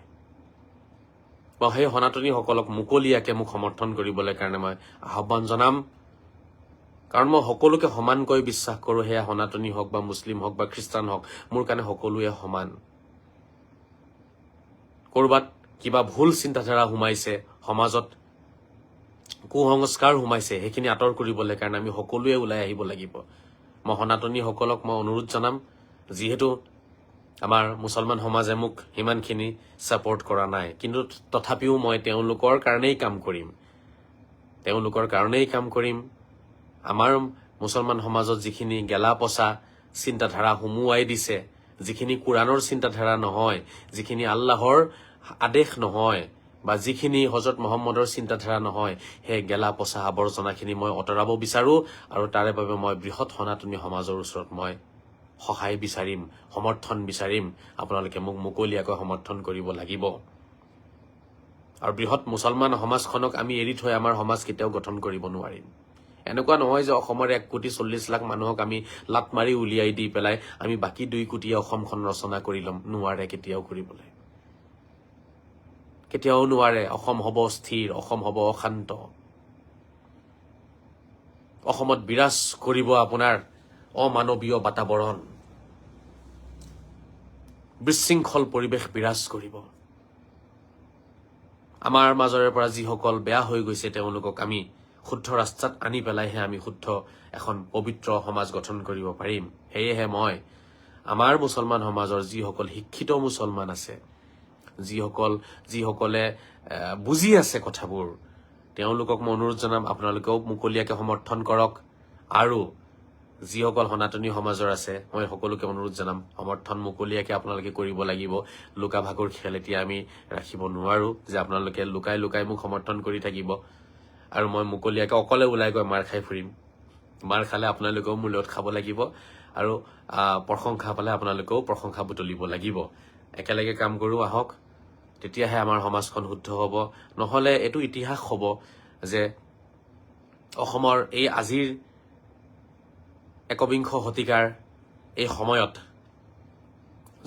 মই সেই সনাতনীসকলক মুকলিয়াকে মোক সমৰ্থন কৰিবলৈ কাৰণে মই আহ্বান জনাম। কাৰণ মই সকলোকে সমানকৈ বিশ্বাস কৰোঁ, সেয়া সনাতনী হওক বা মুছলিম হওক বা খ্ৰীষ্টান হওক, মোৰ কাৰণে সকলোৱে সমান। ক'ৰবাত কিবা ভুল চিন্তাধাৰা সোমাইছে, সমাজত কুসংস্কাৰ সোমাইছে, সেইখিনি আঁতৰ কৰিবলৈ কাৰণে আমি সকলোৱে ওলাই আহিব লাগিব। মই সনাতনীসকলক মই অনুৰোধ জনাম, যিহেতু আমাৰ মুছলমান সমাজে মোক সিমানখিনি ছাপোৰ্ট কৰা নাই, কিন্তু তথাপিও মই তেওঁলোকৰ কাৰণেই কাম কৰিম, তেওঁলোকৰ কাৰণেই কাম কৰিম। আমাৰ মুছলমান সমাজত যিখিনি গেলা পচা চিন্তাধাৰা সুমুৱাই দিছে, যিখিনি কোৰাণৰ চিন্তাধাৰা নহয়, যিখিনি আল্লাহৰ আদেশ নহয়, বা যিখিনি হজৰত মহম্মদৰ চিন্তাধাৰা নহয়, সেই গেলা পচা আৱৰ্জনাখিনি মই আঁতৰাব বিচাৰো। আৰু তাৰে বাবে মই বৃহৎ সনাতনী সমাজৰ ওচৰত মই সহায় বিচাৰিম, সমৰ্থন বিচাৰিম। আপোনালোকে মোক মুকলিয়াকৈ সমৰ্থন কৰিব লাগিব। আৰু বৃহৎ মুছলমান সমাজখনক আমি এৰি থৈ আমাৰ সমাজ কেতিয়াও গঠন কৰিব নোৱাৰিম। এনেকুৱা নহয় যে অসমৰ 1,40,00,000 মানুহক আমি লাট মাৰি উলিয়াই দি পেলাই আমি বাকী 2 কোটিয়ে অসমখন ৰচনা কৰি ল'ম। নোৱাৰে কেতিয়াও কৰিবলৈ, কেতিয়াও নোৱাৰে। অসম হ'ব স্থিৰ, অসম হ'ব অশান্ত, অসমত বিৰাজ কৰিব আপোনাৰ অমানৱীয় বাতাবৰণ, বিশৃংখল পৰিৱেশ বিৰাজ কৰিব। আমাৰ মাজৰে পৰা যিসকল বেয়া হৈ গৈছে, তেওঁলোকক আমি শুদ্ধ ৰাস্তাত আনি পেলাইহে আমি শুদ্ধ এখন পবিত্ৰ সমাজ গঠন কৰিব পাৰিম। সেয়েহে মই আমাৰ মুছলমান সমাজৰ যিসকল শিক্ষিত মুছলমান আছে, যিসকলে বুজি আছে কথাবোৰ, তেওঁলোকক মই অনুৰোধ জনাম, আপোনালোকেও মুকলিয়াকে সমৰ্থন কৰক। আৰু যিসকল সনাতনী সমাজৰ আছে মই সকলোকে অনুৰোধ জনাম সমৰ্থন মুকলিয়াকে আপোনালোকে কৰিব লাগিব লুকা ভাকুৰ খেল এতিয়া আমি ৰাখিব নোৱাৰো যে আপোনালোকে লুকাই লুকাই মোক সমৰ্থন কৰি থাকিব আৰু মই মুকলিয়াকে অকলে ওলাই গৈ মাৰ খাই ফুৰিম মাৰ খালে আপোনালোকেও মোৰ লগত খাব লাগিব আৰু প্ৰশংসা পালে আপোনালোকেও প্ৰশংসা বুটলিব লাগিব একেলগে কাম কৰো আহক তেতিয়াহে আমাৰ সমাজখন শুদ্ধ হ'ব নহলে এটো ইতিহাস হ'ব যে অসমৰ এই আজিৰ একবিংশ শতিকাৰ এই সময়ত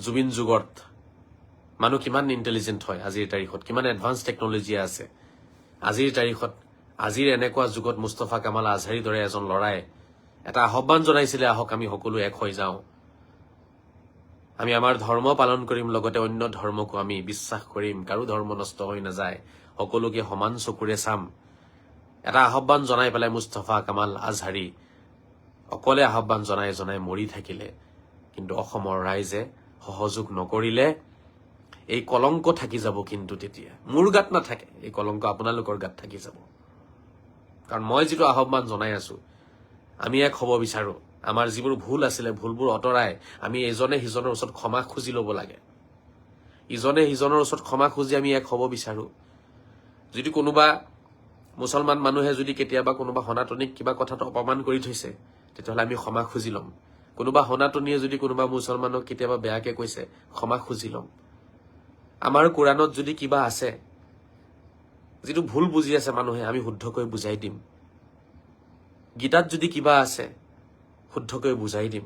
জুবিন যুগত মানুহ কিমান ইন্টেলিজেন্ট হয় আজিৰ তাৰিখত কিমান এডভান্স টেকনলজি আছে আজিৰ তাৰিখত আজিৰ এনেকুৱা যুগত মুস্তাফা কামাল আজহাৰীৰ দৰে এজন লৰাই এটা আহ্বান জনাইছিলে আহক আমি সকলো এক হৈ যাওঁ আমি আমাৰ ধৰ্ম পালন কৰিম লগতে অন্য ধৰ্মকো আমি বিশ্বাস কৰিম কাৰো ধৰ্ম নষ্ট হৈ নাযায় সকলোকে সমান চকুৰে চাম এটা আহ্বান জনাই পেলাই মুস্তাফা কামাল আজহাৰী অকলে আহ্বান জনাই মৰি থাকিলে কিন্তু অসমৰ ৰাইজে সহযোগ নকৰিলে এই কলংক থাকি যাব কিন্তু তেতিয়া মোৰ গাত নাথাকে এই কলংক আপোনালোকৰ গাত থাকি যাব কাৰণ মই যেটো আহ্বান জনাই আছো আমি এক হ'ব বিচাৰো আমাৰ যিবোৰ ভুল আছিল ভুলবোৰ অতৰাই আমি এজনে হিজনৰ ওচৰত ক্ষমা খুজি ল'ব লাগে ইজনে হিজনৰ ওচৰত ক্ষমা খুজি আমি এক হ'ব বিচাৰো যদি কোনোবা মুছলমান মানুহে যদি কেতিয়াবা কোনোবা সনাতনিক কিবা কথাত অপমান কৰি থৈছে তেতিয়াহলে আমি ক্ষমা খুজি ল'ম কোনোবা সনাতনিয়ে যদি কোনোবা মুছলমানক কেতিয়াবা বেয়াকে কৈছে ক্ষমা খুজি ল'ম আমাৰ কোৰানত যদি কিবা আছে যেটো ভুল বুজি আছে মানুহে আমি শুদ্ধকৈ বুজাই দিম গীতাত যদি কিবা আছে শুদ্ধকৈ বুজাই দিম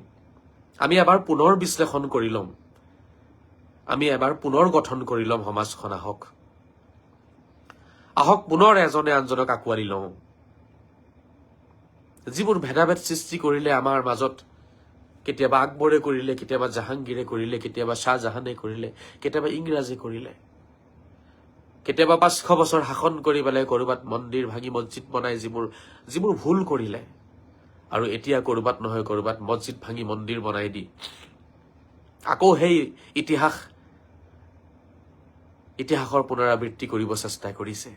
আমি এবাৰ পুনৰ বিশ্লেষণ কৰি ল'ম আমি এবাৰ পুনৰ গঠন কৰি ল'ম সমাজখন আহক পুনৰ এজনে আনজনক আঁকোৱালি লওঁ যিবোৰ ভেদাভেদ সৃষ্টি কৰিলে আমাৰ মাজত কেতিয়াবা আকবৰে কৰিলে কেতিয়াবা জাহাংগীৰে কৰিলে কেতিয়াবা শাহজাহানে কৰিলে কেতিয়াবা ইংৰাজে কৰিলে কেতিয়াবা 500 বছৰ শাসন কৰি পেলাই কৰবাত মন্দিৰ ভাঙি মছজিদ বনাই যিবোৰ ভুল কৰিলে আৰু এতিয়া কৰবাত নহয় কৰবাত মছজিদ ভাঙি মন্দিৰ বনাই দি আকৌ সেই ইতিহাসৰ পুনৰাবৃত্তি কৰিব চেষ্টা কৰিছে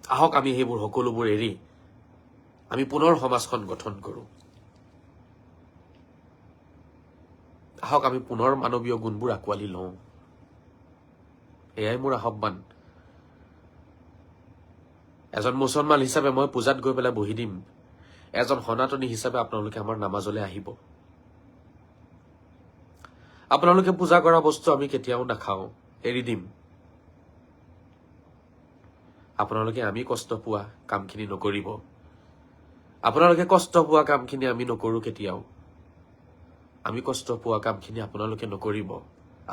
আহক আমি সেইবোৰ সকলোবোৰ এৰি আমি পুনৰ সমাজখন গঠন কৰো আহক আমি পুনৰ মানৱীয় গুণবোৰ আঁকোৱালি লওঁ এয়াই মোৰ আহ্বান এজন মুছলমান হিচাপে মই পূজাত গৈ পেলাই বহি দিম এজন সনাতনী হিচাপে আপোনালোকে আমাৰ নামাজলৈ আহিব আপোনালোকে পূজা কৰা বস্তু আমি কেতিয়াও নাখাও এৰি দিম আপোনালোকে আমি কষ্ট পোৱা কামখিনি নকৰিব আপোনালোকে কষ্ট পোৱা কামখিনি আমি নকৰো কেতিয়াও আমি কষ্ট পোৱা কামখিনি আপোনালোকে নকৰিব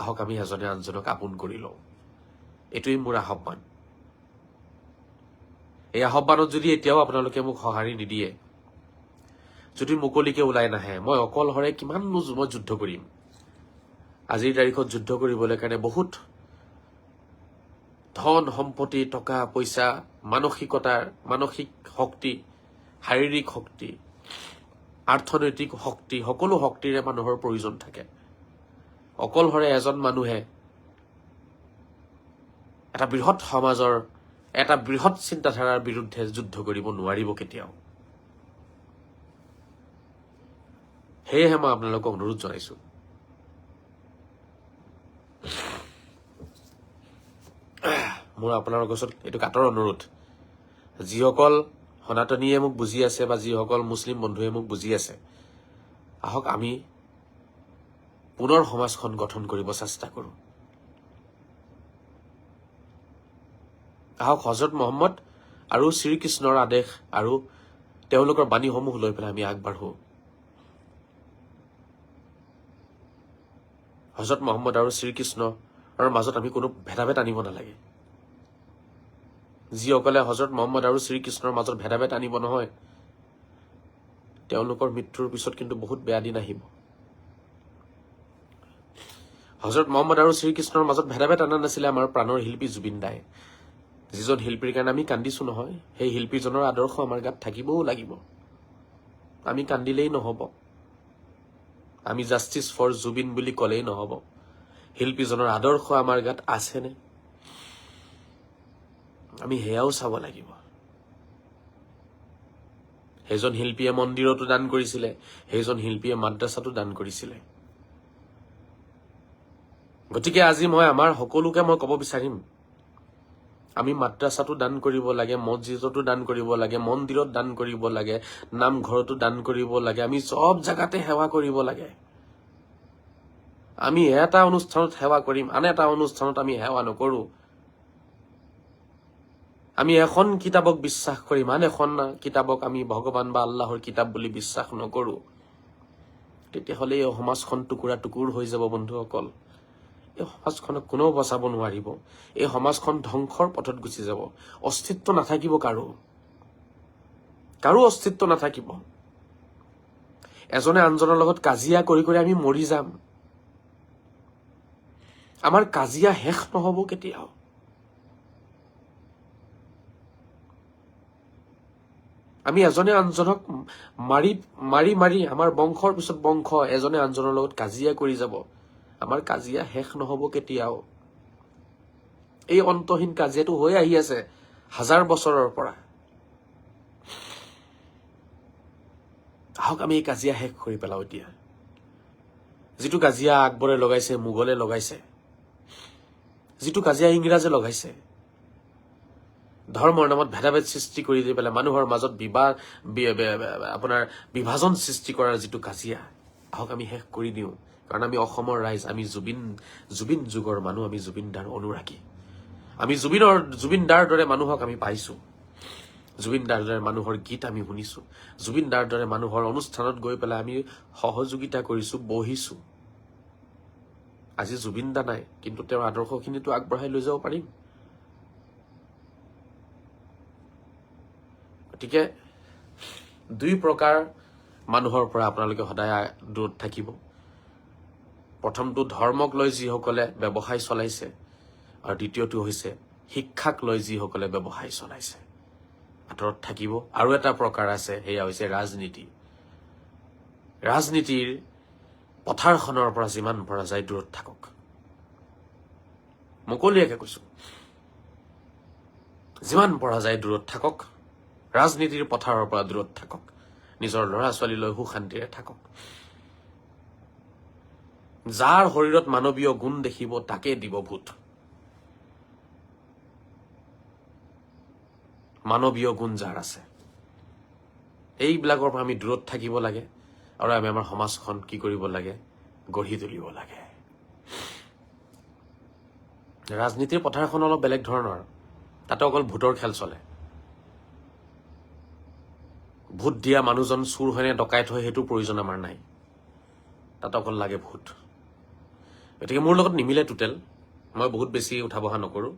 আহক আমি এজনে আনজনক আপোন কৰি লওঁ এটোই মোৰ আহ্বান এই আহ্বানত যদি এতিয়াও আপোনালোকে মোক সঁহাৰি নিদিয়ে যদি মুকলিকে ওলাই নাহে মই অকলহৰে কিমান মই যুদ্ধ কৰিম আজিৰ তাৰিখত যুদ্ধ কৰিবলৈ কাৰণে বহুত ধন সম্পত্তি টকা পইচা মানসিক শক্তি শাৰীৰিক শক্তি অৰ্থনৈতিক শক্তি সকলো শক্তিৰে মানুহৰ প্ৰয়োজন থাকে অকলহৰে এজন মানুহে এটা বৃহৎ সমাজৰ এটা বৃহৎ চিন্তাধাৰাৰ বিৰুদ্ধে যুদ্ধ কৰিব নোৱাৰিব কেতিয়াও হেহে মই আপোনালোকক অনুৰোধ জনাইছো মোৰ আপোনালোকৰ ওচৰত এইটো কাটৰ অনুৰোধ যিসকল সনাতনীয়ে মোক বুজি আছে বা যিসকল মুছলিম বন্ধুৱে মোক বুজি আছে আহক আমি পুনৰ সমাজখন গঠন কৰিব চেষ্টা কৰো আহক হযৰত মুহাম্মদ আৰু শ্ৰীকৃষ্ণৰ আদেশ আৰু তেওঁলোকৰ বাণীসমূহ লৈ পেলাই আমি আগবাঢ়ো হযৰত মুহাম্মদ আৰু শ্ৰীকৃষ্ণৰ মাজত আমি কোনো ভেদাভেদ আনিব নালাগে যিসকলে হযৰত মুহাম্মদ আৰু শ্ৰীকৃষ্ণৰ মাজত ভেদাভেদ আনিব নহয় তেওঁলোকৰ মৃত্যুৰ পিছত কিন্তু বহুত বেয়া দিন আহিব হযৰত মুহাম্মদ আৰু শ্ৰীকৃষ্ণৰ মাজত ভেদাভেদ আনা নাছিলে আমাৰ প্ৰাণৰ শিল্পী জুবিন দাই যিজন শিল্পীৰ কাৰণে আমি কান্দিছো নহয় সেই শিল্পীজনৰ আদৰ্শ আমাৰ গাত থাকিবও লাগিব আমি কান্দিলেই নহব আমি জাস্টিস ফৰ জুবিন বুলি কলেই নহব শিল্পীজনৰ আদৰ্শ আমাৰ গাত আছেনে আমি হেয়াও চাব লাগিব সেইজন শিল্পীয়ে মন্দিৰতো দান কৰিছিলে, সেইজন শিল্পীয়ে মাদ্ৰাছাতো দান কৰিছিলে। গতিকে আজি মই আমাৰ সকলোকে মই ক'ব বিচাৰিম, আমি মাদ্ৰাছাতো দান কৰিব লাগে, মছজিদতো দান কৰিব লাগে, মন্দিৰত দান কৰিব লাগে, নামঘৰতো দান কৰিব লাগে, আমি সব জাগাতে সেৱা কৰিব লাগে। আমি এটা অনুষ্ঠানত সেৱা কৰিম, আন এটা অনুষ্ঠানত আমি সেৱা নকৰো। আমি এখন কিতাপক বিশ্বাস কৰিম, আন এখন কিতাপক আমি ভগৱান বা আল্লাহৰ কিতাপ বুলি বিশ্বাস নকৰো। তেতিয়াহ'লে এই সমাজখন টুকুৰা টুকুৰ হৈ যাব বন্ধুসকল। এই সমাজখনক কোনেও বচাব নোৱাৰিব। এই সমাজখন ধ্বংসৰ পথত গুচি যাব। অস্তিত্ব নাথাকিব কাৰো অস্তিত্ব নাথাকিব। এজনে আনজনৰ লগত কাজিয়া কৰি কৰি আমি মৰি যাম। আমাৰ কাজিয়া শেষ নহব কেতিয়াও। আমি এজনে আনজনক মাৰি মাৰি মাৰি আমাৰ বংশৰ পিছত বংশ এজনে আনজনৰ লগত কাজিয়া কৰি যাব। আমাৰ কাজিয়া শেষ নহব কেতিয়াও। এই অন্তহীন কাজিয়াটো হৈ আহি আছে হাজাৰ বছৰৰ পৰা। আহক আমি এই কাজিয়া শেষ কৰি পেলাও এতিয়া। যিটো কাজিয়া আকবৰে লগাইছে, মোগলে লগাইছে, যিটো কাজিয়া ইংৰাজে লগাইছে, ধৰ্মৰ নামত ভেদাভেদ সৃষ্টি কৰি দি পেলাই মানুহৰ মাজত আপোনাৰ বিভাজন সৃষ্টি কৰাৰ যিটো কাজিয়া, আহক আমি শেষ কৰি দিওঁ। কাৰণ আমি অসমৰ ৰাইজ, আমি জুবিন যুগৰ মানুহ, আমি জুবিন দাৰ অনুৰাগী। আমি জুবিন দাৰ দৰে মানুহক আমি পাইছো। জুবিন দাৰ দৰে মানুহৰ গীত আমি শুনিছো। জুবিন দাৰ দৰে মানুহৰ অনুষ্ঠানত গৈ পেলাই আমি সহযোগিতা কৰিছো, বহিছো। আজি জুবিন দা নাই, কিন্তু তেওঁৰ আদৰ্শখিনিতো আগবঢ়াই লৈ যাব পাৰিম। গতিকে দুই প্ৰকাৰ মানুহৰ পৰা আপোনালোকে সদায় দূৰত থাকিব। প্ৰথমটো ধৰ্মক লৈ যিসকলে ব্যৱসায় চলাইছে, আৰু দ্বিতীয়টো হৈছে শিক্ষাক লৈ যিসকলে ব্যৱসায় চলাইছে, আঁতৰত থাকিব। আৰু এটা প্ৰকাৰ আছে, সেয়া হৈছে ৰাজনীতি। ৰাজনীতিৰ পথাৰখনৰ পৰা যিমান পৰা যায় দূৰত থাকক। মুকলিয়াকে কৈছো, যিমান পৰা যায় দূৰত থাকক। ৰাজনীতিৰ পথাৰৰ পৰা দূৰত থাকক। নিজৰ ল'ৰা ছোৱালীলৈ সুশান্তিৰে থাকক। যাৰ শৰীৰত মানৱীয় গুণ দেখিব তাকে দিব ভোট। মানৱীয় গুণ যাৰ আছে, এইবিলাকৰ পৰা আমি দূৰত থাকিব লাগে। আৰু আমি আমাৰ সমাজখন কি কৰিব লাগে? গঢ়ি তুলিব লাগে। ৰাজনীতিৰ পথাৰখন অলপ বেলেগ ধৰণৰ। তাতে অকল ভোটৰ খেল চলে। ভোট দিয়া মানুহজন চুৰ হয়নে ডকাইত হয় সেইটো প্ৰয়োজন আমাৰ নাই। তাত অকল লাগে ভোট। গতিকে মোৰ লগত নিমিলে টোটেল। মই বহুত বেছি উঠা বহা নকৰো।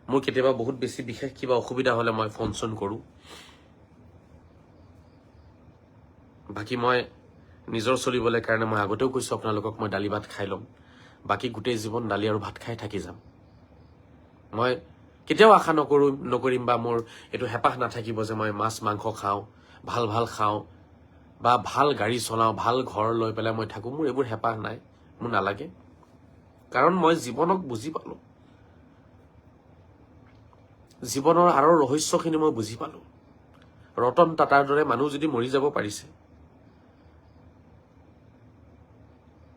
মোৰ কেতিয়াবা বহুত বেছি বিশেষ কিবা অসুবিধা হলে মই ফোন চোন কৰো। বাকী মই নিজৰ চলিবলৈ কাৰণে মই আগতেও কৈছো আপোনালোকক, মই দালি ভাত খাই ল'ম। বাকী গোটেই জীৱন দালি আৰু ভাত খাই থাকি যাম। মই কেতিয়াও আশা নকৰিম বা মোৰ এইটো হেঁপাহ নাথাকিব যে মই মাছ মাংস খাওঁ, ভাল খাওঁ, বা ভাল গাড়ী চলাওঁ, ভাল ঘৰ লৈ পেলাই মই থাকো। মোৰ এইবোৰ হেঁপাহ নাই, মোৰ নালাগে। কাৰণ মই জীৱনক বুজি পালো। জীৱনৰ আঁৰৰ ৰহস্যখিনি মই বুজি পালো। ৰতন টাটাৰ দৰে মানুহ যদি মৰি যাব পাৰিছে,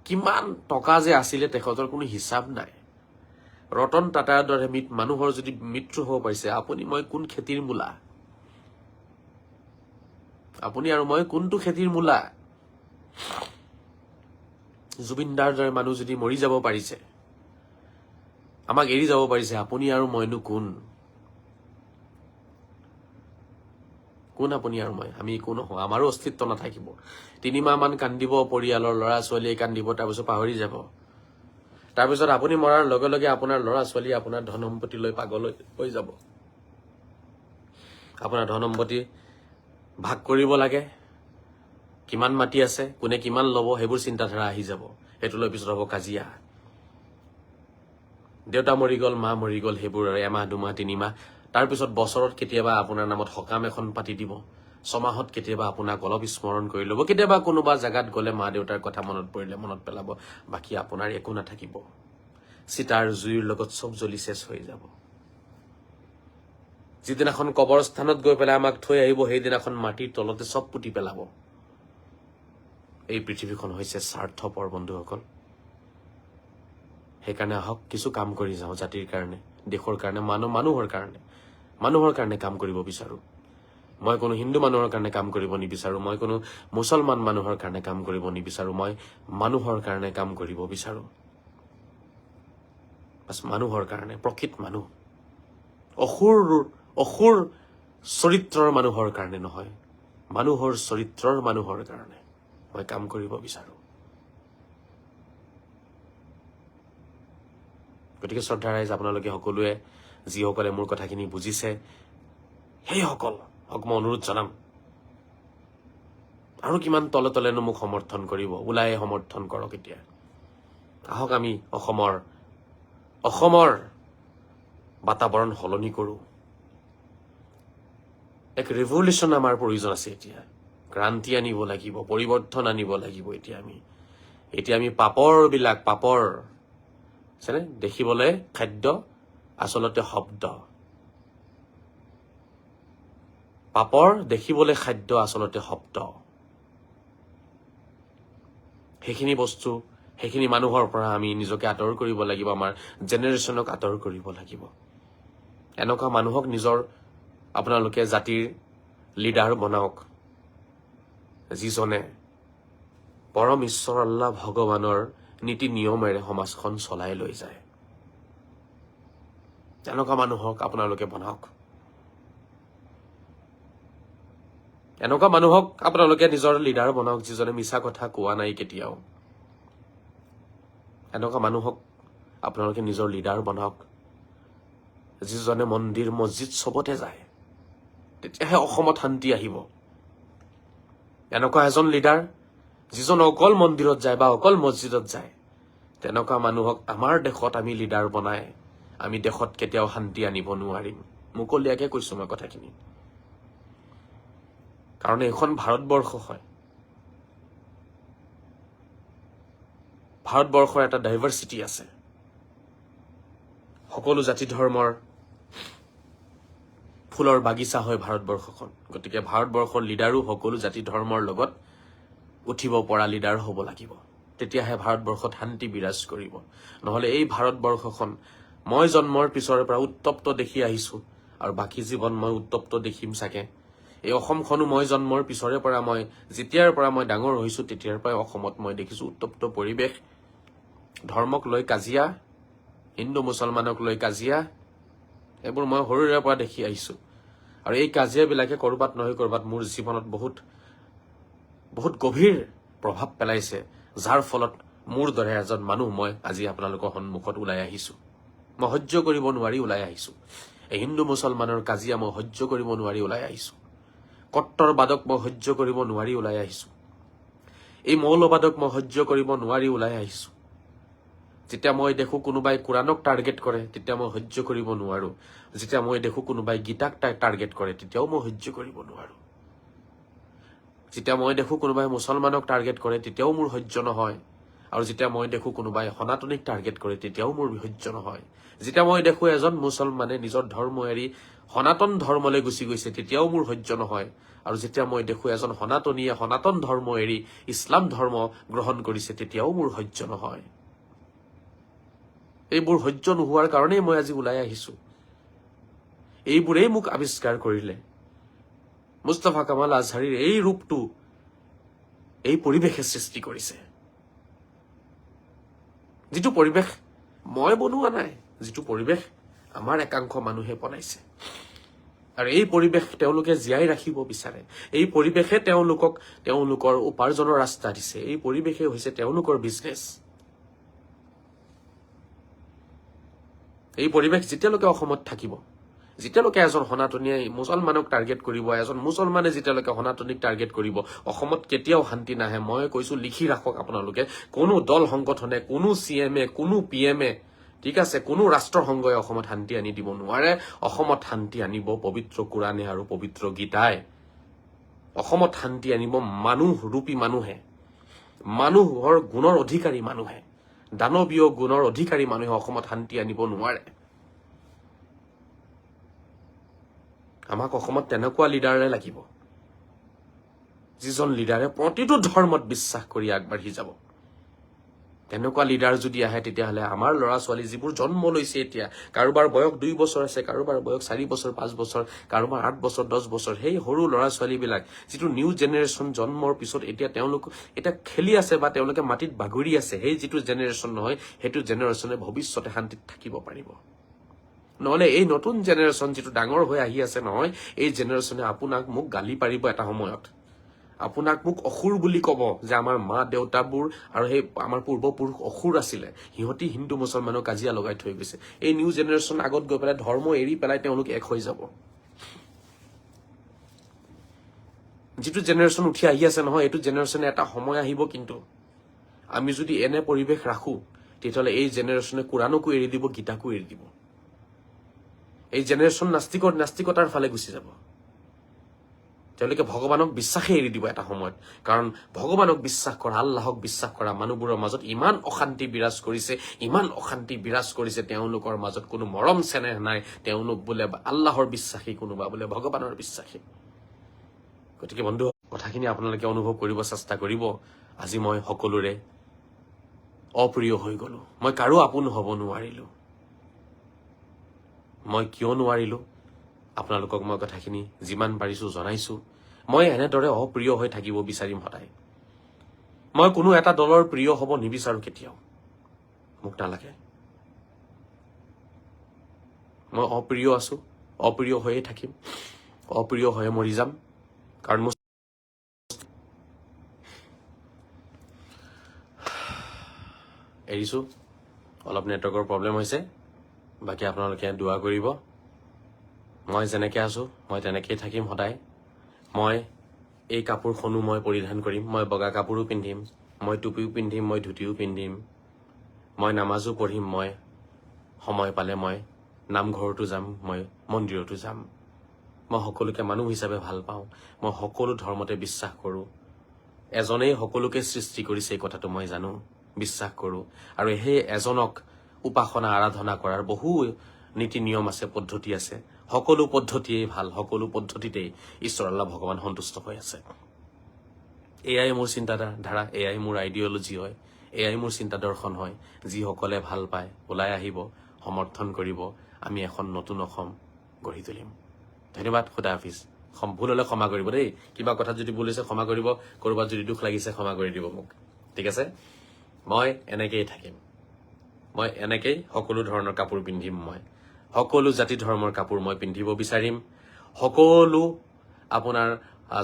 কিমান টকা যে আছিলে তেখেতৰ কোনো হিচাপ নাই। ৰতন টাটাৰ দৰে মানুহৰ যদি মৃত্যু হ'ব পাৰিছে, আপুনি মই কোন খেতিৰ মূলা? আপুনি আৰু মই কোনটো খেতিৰ মূলা? জুবিন দাৰ দৰে মানুহ যদি মৰি যাব পাৰিছে, আমাক এৰি যাব পাৰিছে, আপুনি আৰু মইনো কোন? আপুনি আৰু মই? আমি একো নহওঁ। আমাৰো অস্তিত্ব নাথাকিব। 3 মাহ মান কান্দিব, পৰিয়ালৰ ল'ৰা ছোৱালীয়ে কান্দিব, তাৰপিছত পাহৰি যাব। তাৰপিছত আপুনি মৰাৰ লগে লগে আপোনাৰ ল'ৰা ছোৱালী আপোনাৰ ধন সম্পত্তি লৈ পাগল হৈ যাব। আপোনাৰ ধন সম্পত্তি ভাগ কৰিব লাগে। কিমান মাটি আছে, কোনে কিমান ল'ব, সেইবোৰ চিন্তাধাৰা আহি যাব। সেইটো লৈ পিছত হ'ব কাজিয়া। দেউতা মৰি গ'ল, মা মৰি গ'ল, সেইবোৰ আৰু এমাহ 2 মাহ 3 মাহ। তাৰপিছত বছৰত কেতিয়াবা আপোনাৰ নামত সকাম এখন পাতি দিব। 6 মাহত কেতিয়াবা আপোনাক অলপ স্মৰণ কৰি ল'ব। কেতিয়াবা কোনোবা জাগাত গ'লে মা দেউতাৰ কথা মনত পৰিলে মনত পেলাব। বাকী আপোনাৰ একো নাথাকিব। চিতাৰ জুইৰ লগত চব জ্বলি চেচ হৈ যাব। যিদিনাখন কবৰস্থানত গৈ পেলাই আমাক থৈ আহিব সেইদিনাখন মাটিৰ তলতে চব পুতি পেলাব। এই পৃথিৱীখন হৈছে স্বাৰ্থপৰ বন্ধুসকল। সেইকাৰণে আহক কিছু কাম কৰি যাওঁ জাতিৰ কাৰণে, দেশৰ কাৰণে, মানুহৰ কাৰণে কাম কৰিব বিচাৰো। মই কোনো হিন্দু মানুহৰ কাৰণে কাম কৰিব নিবিচাৰো, মই কোনো মুছলমান মানুহৰ কাৰণে কাম কৰিব নিবিচাৰো, মই মানুহৰ কাৰণে কাম কৰিব বিচাৰো। বাছ মানুহৰ কাৰণে, প্ৰকৃত মানুহ, অসুৰ চৰিত্ৰৰ মানুহৰ কাৰণে নহয়, মানুহৰ চৰিত্ৰৰ মানুহৰ কাৰণে মই কাম কৰিব বিচাৰো। গতিকে শ্ৰদ্ধা ৰাইজ, আপোনালোকে সকলোৱে যিসকলে মোৰ কথাখিনি বুজিছে সেইসকলক মই অনুৰোধ জনাম, আৰু কিমান তলে তলেনো মোক সমৰ্থন কৰিব, ওলাই সমৰ্থন কৰক। এতিয়া আহক আমি অসমৰ বাতাবৰণ সলনি কৰো। এক ৰিভলিউচন আমাৰ প্ৰয়োজন আছে। এতিয়া ক্ৰান্তি আনিব লাগিব, পৰিৱৰ্তন আনিব লাগিব। এতিয়া আমি পাপৰ দেখিবলৈ খাদ্য, আচলতে শব্দ। পাপৰ দেখিবলৈ খাদ্য, আচলতে শব্দ। সেইখিনি মানুহৰ পৰা আমি নিজকে আঁতৰ কৰিব লাগিব, আমাৰ জেনেৰেশ্যনক আঁতৰ কৰিব লাগিব। এনেকুৱা মানুহক আপোনালোকে জাতিৰ লিডাৰ বনাওক, যিজনে পৰম ঈশ্বৰ আল্লাহ ভগৱানৰ নীতি নিয়মেৰে সমাজখন চলাই লৈ যায়। এনেকুৱা মানুহক আপোনালোকে বনাওক। এনেকুৱা মানুহক আপোনালোকে নিজৰ লিডাৰ বনাওক, যিজনে মিছা কথা কোৱা নাই কেতিয়াও। এনেকুৱা মানুহক আপোনালোকে নিজৰ লিডাৰ বনাওক, যিজনে মন্দিৰ মছজিদ চবতে যায়। তেতিয়াহে অসমত শান্তি আহিব। এনেকুৱা এজন লিডাৰ যিজন অকল মন্দিৰত যায় বা অকল মছজিদত যায়, তেনেকুৱা মানুহক আমাৰ দেশত আমি লিডাৰ বনাই আমি দেশত কেতিয়াও শান্তি আনিব নোৱাৰিম। মুকলিয়াকে কৈছো মই কথাখিনি, কাৰণ এইখন ভাৰতবৰ্ষ হয়। ভাৰতবৰ্ষৰ এটা ডাইভাৰ্চিটি আছে, সকলো জাতি ধৰ্মৰ ফুলৰ বাগিচা হয় ভাৰতবৰ্ষখন। গতিকে ভাৰতবৰ্ষৰ লিডাৰো সকলো জাতি ধৰ্মৰ লগত উঠিব পৰা লিডাৰ হ'ব লাগিব, তেতিয়াহে ভাৰতবৰ্ষত শান্তি বিৰাজ কৰিব। নহলে এই ভাৰতবৰ্ষখন মই জন্মৰ পিছৰে পৰা উত্তপ্ত দেখি আহিছো, আৰু বাকী জীৱন মই উত্তপ্ত দেখিম চাগে। এই অসমখনো মই জন্মৰ পিছৰে পৰা, যেতিয়াৰ পৰা মই ডাঙৰ হৈছো তেতিয়াৰ পৰাই অসমত মই দেখিছো উত্তপ্ত পৰিৱেশ, ধৰ্মক লৈ কাজিয়া, হিন্দু মুছলমানক লৈ কাজিয়া, এইবোৰ মই সৰুৰে পৰা দেখি আহিছো। আৰু এই কাজিয়াবিলাকে কৰবাত নহয় কৰবাত মোৰ জীৱনত বহুত গভীৰ প্ৰভাৱ পেলাইছে, যাৰ ফলত মোৰ দৰে এজন মানুহ মই আজি আপোনালোকৰ সন্মুখত ওলাই আহিছো। মই সহ্য কৰিব নোৱাৰি ওলাই আহিছো। এই হিন্দু মুছলমানৰ কাজিয়া মই সহ্য কৰিব নোৱাৰি ওলাই আহিছো। কট্টৰবাদক মই সহ্য কৰিব নোৱাৰি ওলাই আহিছো। এই মৌলবাদক মই সহ্য কৰিব নোৱাৰি ওলাই আহিছো। যেতিয়া মই দেখো কোনোবাই কোৰাণক টাৰ্গেট কৰে, তেতিয়া মই সহ্য কৰিব নোৱাৰো। যেতিয়া মই দেখো কোনোবাই গীতাক টাৰ্গেট কৰে, তেতিয়াও মই সহ্য কৰিব নোৱাৰো। যেতিয়া মই দেখো কোনোবাই মুছলমানক টাৰ্গেট কৰে, তেতিয়াও মোৰ সহ্য নহয়। আৰু যেতিয়া মই দেখো কোনোবাই সনাতনীক টাৰ্গেট কৰে, তেতিয়াও মোৰ সহ্য নহয়। যেতিয়া মই দেখো এজন মুছলমানে নিজৰ ধৰ্ম এৰি সনাতন ধৰ্মলৈ গুচি গৈছে, তেতিয়াও মোৰ সহ্য নহয়। আৰু যেতিয়া মই দেখো এজন সনাতনীয়ে সনাতন ধৰ্ম এৰি ইছলাম ধৰ্ম গ্ৰহণ কৰিছে, তেতিয়াও মোৰ সহ্য নহয়। এইবোৰ সহ্য নোহোৱাৰ কাৰণেই মই আজি ওলাই আহিছো। এইবোৰেই মোক আৱিষ্কাৰ কৰিলে। মুস্তাফা কামাল আজহাৰীৰ এই ৰূপটো এই পৰিৱেশে সৃষ্টি কৰিছে, যিটো পৰিৱেশ মই বনোৱা নাই, যিটো পৰিৱেশ আমাৰ একাংশ মানুহে বনাইছে। আৰু এই পৰিৱেশ তেওঁলোকে জীয়াই ৰাখিব বিচাৰে। এই পৰিৱেশে তেওঁলোকৰ উপাৰ্জনৰ ৰাস্তা দিছে। এই পৰিৱেশে হৈছে তেওঁলোকৰ বিজনেছ। এই পৰিৱেশ যেতিয়ালৈকে অসমত থাকিব, যেতিয়ালৈকে এজন সনাতনীয়ে মুছলমানক টাৰ্গেট কৰিব, এজন মুছলমানে যেতিয়ালৈকে সনাতনীক টাৰ্গেট কৰিব, অসমত কেতিয়াও শান্তি নাহে। মই কৈছো, লিখি ৰাখক আপোনালোকে। কোনো দল সংগঠনে, কোনো CM-এ, কোনো PM-এ, ঠিক আছে, কোনো ৰাষ্ট্ৰসংঘই অসমত শান্তি আনি দিব নোৱাৰে। অসমত শান্তি আনিব পবিত্ৰ কোৰাণে আৰু পবিত্ৰ গীতাই। অসমত শান্তি আনিব মানুহৰূপী মানুহে, মানুহৰ গুণৰ অধিকাৰী মানুহে। দানৱীয় গুণৰ অধিকাৰী মানুহে অসমত শান্তি আনিব নোৱাৰে। আমাক অসমত তেনেকুৱা লিডাৰে লাগিব, যিজন লিডাৰে প্ৰতিটো ধৰ্মত বিশ্বাস কৰি আগবাঢ়ি যাব। তেনেকুৱা লিডাৰ যদি আহে তেতিয়াহ'লে আমাৰ ল'ৰা ছোৱালী যিবোৰ জন্ম লৈছে এতিয়া, কাৰোবাৰ বয়স 2 বছৰ আছে, কাৰোবাৰ বয়স 4 বছৰ 5 বছৰ, কাৰোবাৰ 8 বছৰ 10 বছৰ, সেই সৰু ল'ৰা ছোৱালীবিলাক যিটো নিউ জেনেৰেশ্যন জন্মৰ পিছত এতিয়া তেওঁলোক এতিয়া খেলি আছে বা তেওঁলোকে মাটিত বাগৰি আছে, সেই যিটো জেনেৰেশ্যন নহয়, সেইটো জেনেৰেশ্যনে ভৱিষ্যতে শান্তিত থাকিব পাৰিব। নহলে এই নতুন জেনেৰেশ্যন যিটো ডাঙৰ হৈ আহি আছে নহয়, এই জেনেৰেশ্যনে আপোনাক মোক গালি পাৰিব এটা সময়ত, আপোনাক মোক অসুৰ বুলি কব, যে আমাৰ মা দেউতাবোৰ আৰু সেই আমাৰ পূৰ্বপুৰুষ অসুৰ আছিলে, সিহঁতি হিন্দু মুছলমানক কাজিয়া লগাই থৈ গৈছে। এই নিউ জেনেৰেশ্যন আগত গৈ পেলাই ধৰ্ম এৰি পেলাই তেওঁলোক এক হৈ যাব। যিটো জেনেৰেশ্যন উঠি আহি আছে নহয়, এইটো জেনেৰেশ্যনে এটা সময় আহিব, কিন্তু আমি যদি এনে পৰিৱেশ ৰাখো তেতিয়াহ'লে এই জেনেৰেশ্যনে কোৰাণকো এৰি দিব, গীতাকো এৰি দিব। এই জেনেৰেশ্যন নাস্তিকতাৰ ফালে গুচি যাব। তেওঁলোকে ভগৱানক বিশ্বাসে এৰি দিব এটা সময়ত, কাৰণ ভগৱানক বিশ্বাস কৰা, আল্লাহক বিশ্বাস কৰা মানুহবোৰৰ মাজত ইমান অশান্তি বিৰাজ কৰিছে, ইমান অশান্তি বিৰাজ কৰিছে, তেওঁলোকৰ মাজত কোনো মৰম চেনেহ নাই, তেওঁলোক বোলে আল্লাহৰ বিশ্বাসী, কোনোবা বোলে ভগৱানৰ বিশ্বাসী। গতিকে বন্ধু, কথাখিনি আপোনালোকে অনুভৱ কৰিব চেষ্টা কৰিব। আজি মই সকলোৰে অপ্ৰিয় হৈ গলো, মই কাৰো আপোন হ'ব নোৱাৰিলো। মই কিয় নোৱাৰিলো আপোনালোকক মই কথাখিনি যিমান পাৰিছো জনাইছো। মই এনেদৰে অপ্ৰিয় হৈ থাকিব বিচাৰিম সদায়। মই কোনো এটা দলৰ প্ৰিয় হ'ব নিবিচাৰো কেতিয়াও, মোক নালাগে। মই অপ্ৰিয় আছো, অপ্ৰিয় হৈয়ে থাকিম, অপ্ৰিয় হৈয়ে মৰি যাম, কাৰণ মোৰ এৰিছো। অলপ নেটৱৰ্কৰ প্ৰব্লেম হৈছে, বাকী আপোনালোকে দোৱা কৰিব। মই যেনেকৈ আছো মই তেনেকেই থাকিম সদায়। মই এই কাপোৰখনো মই পৰিধান কৰিম, মই বগা কাপোৰো পিন্ধিম, মই টুপিও পিন্ধিম, মই ধুতিও পিন্ধিম, মই নামাজো পঢ়িম, মই সময় পালে মই নামঘৰতো যাম, মই মন্দিৰতো যাম। মই সকলোকে মানুহ হিচাপে ভাল পাওঁ, মই সকলো ধৰ্মতে বিশ্বাস কৰোঁ। এজনেই সকলোকে সৃষ্টি কৰিছে এই কথাটো মই জানো, বিশ্বাস কৰোঁ। আৰু সেই এজনক উপাসনা আৰাধনা কৰাৰ বহু নীতি নিয়ম আছে, পদ্ধতি আছে। সকলো পদ্ধতিয়েই ভাল, সকলো পদ্ধতিতেই ঈশ্বৰ আল্লাহ ভগৱান সন্তুষ্ট হৈ আছে। এয়াই মোৰ চিন্তাধাৰা, এয়াই মোৰ আইডিঅলজি হয়, এয়াই মোৰ চিন্তা দৰ্শন হয়। যিসকলে ভাল পায় ওলাই আহিব, সমৰ্থন কৰিব, আমি এখন নতুন অসম গঢ়ি তুলিম। ধন্যবাদ, খুদা হাফিজ। ভুল হলে ক্ষমা কৰিব দেই, কিবা কথা যদি ভুল হৈছে ক্ষমা কৰিব, কৰবাত যদি দুখ লাগিছে ক্ষমা কৰি দিব মোক, ঠিক আছে? মই এনেকেই থাকিম, মই এনেকেই সকলো ধৰণৰ কাপোৰ পিন্ধিম, মই সকলো জাতি ধৰ্মৰ কাপোৰ মই পিন্ধিব বিচাৰিম। সকলো আপোনাৰ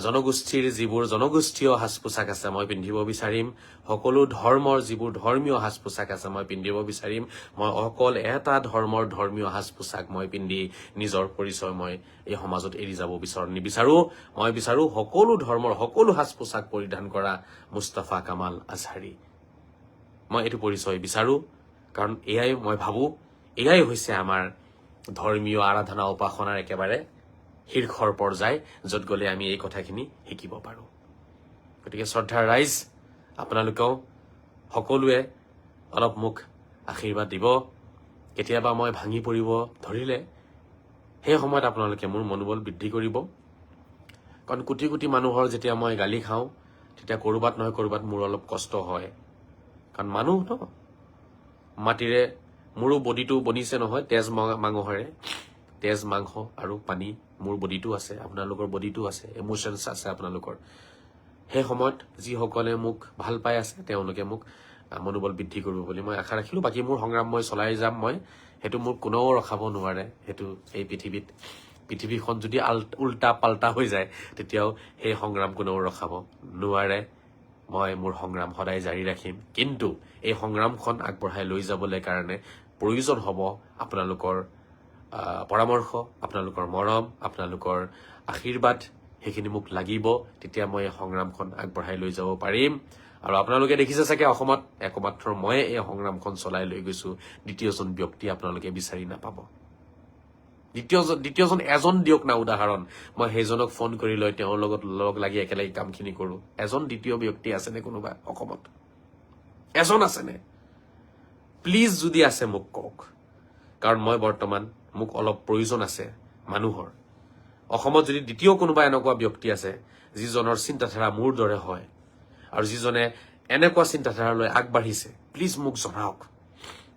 জনগোষ্ঠীৰ যিবোৰ জনগোষ্ঠীয় সাজ পোছাক আছে মই পিন্ধিব বিচাৰিম। সকলো ধৰ্মৰ যিবোৰ ধৰ্মীয় সাজ পোছাক আছে মই পিন্ধিব বিচাৰিম। মই অকল এটা ধৰ্মৰ ধৰ্মীয় সাজ পোছাক মই পিন্ধি নিজৰ পৰিচয় মই এই সমাজত এৰি যাব নিবিচাৰো। মই বিচাৰো সকলো ধৰ্মৰ সকলো সাজ পোছাক পৰিধান কৰা মুস্তাফা কামাল আজহাৰী। মই এইটো পৰিচয় বিচাৰো, কাৰণ এয়াই মই ভাবো এয়াই হৈছে আমাৰ ধৰ্মীয় আৰাধনা উপাসনাৰ একেবাৰে শীৰ্ষৰ পৰ্যায়, য'ত গ'লে আমি এই কথাখিনি শিকিব পাৰো। গতিকে শ্ৰদ্ধাৰ ৰাইজ, আপোনালোকেও সকলোৱে অলপ মোক আশীৰ্বাদ দিব। কেতিয়াবা মই ভাঙি পৰিব ধৰিলে সেই সময়ত আপোনালোকে মোৰ মনোবল বৃদ্ধি কৰিব, কাৰণ কোটি কোটি মানুহৰ যেতিয়া মই গালি খাওঁ তেতিয়া ক'ৰবাত নহয় ক'ৰবাত মোৰ অলপ কষ্ট হয়, কাৰণ মানুহ ন, মাটিৰে মোৰো বডিটো বনিছে নহয়, তেজ মাংসেৰে, তেজ মাংস আৰু পানী মোৰ বডিটো আছে, আপোনালোকৰ বডিটো আছে, ইমোশ্যনছ আছে আপোনালোকৰ। সেই সময়ত যিসকলে মোক ভাল পাই আছে তেওঁলোকে মোক মনোবল বৃদ্ধি কৰিব বুলি মই আশা ৰাখিলো। বাকী মোৰ সংগ্ৰাম মই চলাই যাম, মই সেইটো মোক কোনেও ৰখাব নোৱাৰে। সেইটো এই পৃথিৱীখন যদি উল্টা পাল্টা হৈ যায় তেতিয়াও সেই সংগ্ৰাম কোনেও ৰখাব নোৱাৰে। মই মোৰ সংগ্ৰাম সদায় জাৰি ৰাখিম, কিন্তু এই সংগ্ৰামখন আগবঢ়াই লৈ যাবলৈ কাৰণে প্ৰয়োজন হ'ব আপোনালোকৰ পৰামৰ্শ, আপোনালোকৰ মৰম, আপোনালোকৰ আশীৰ্বাদ। সেইখিনি মোক লাগিব, তেতিয়া মই এই সংগ্ৰামখন আগবঢ়াই লৈ যাব পাৰিম। আৰু আপোনালোকে দেখিছে চাগে অসমত একমাত্ৰ ময়ে এই সংগ্ৰামখন চলাই লৈ গৈছো, দ্বিতীয়জন ব্যক্তি আপোনালোকে বিচাৰি নাপাব। দ্বিতীয়জন এজন দিয়ক না উদাহৰণ, মই সেইজনক ফোন কৰি লৈ তেওঁৰ লগত লগ লাগি একেলগে কামখিনি কৰো। এজন দ্বিতীয় ব্যক্তি আছেনে কোনোবা অসমত? এজন আছেনে? প্লিজ যদি আছে মোক কওক, কাৰণ মই বৰ্তমান মোক অলপ প্ৰয়োজন আছে মানুহৰ। অসমত যদি দ্বিতীয় কোনোবা এনেকুৱা ব্যক্তি আছে যিজনৰ চিন্তাধাৰা মোৰ দৰে হয় আৰু যিজনে এনেকুৱা চিন্তাধাৰালৈ আগবাঢ়িছে, প্লিজ মোক জনাওক।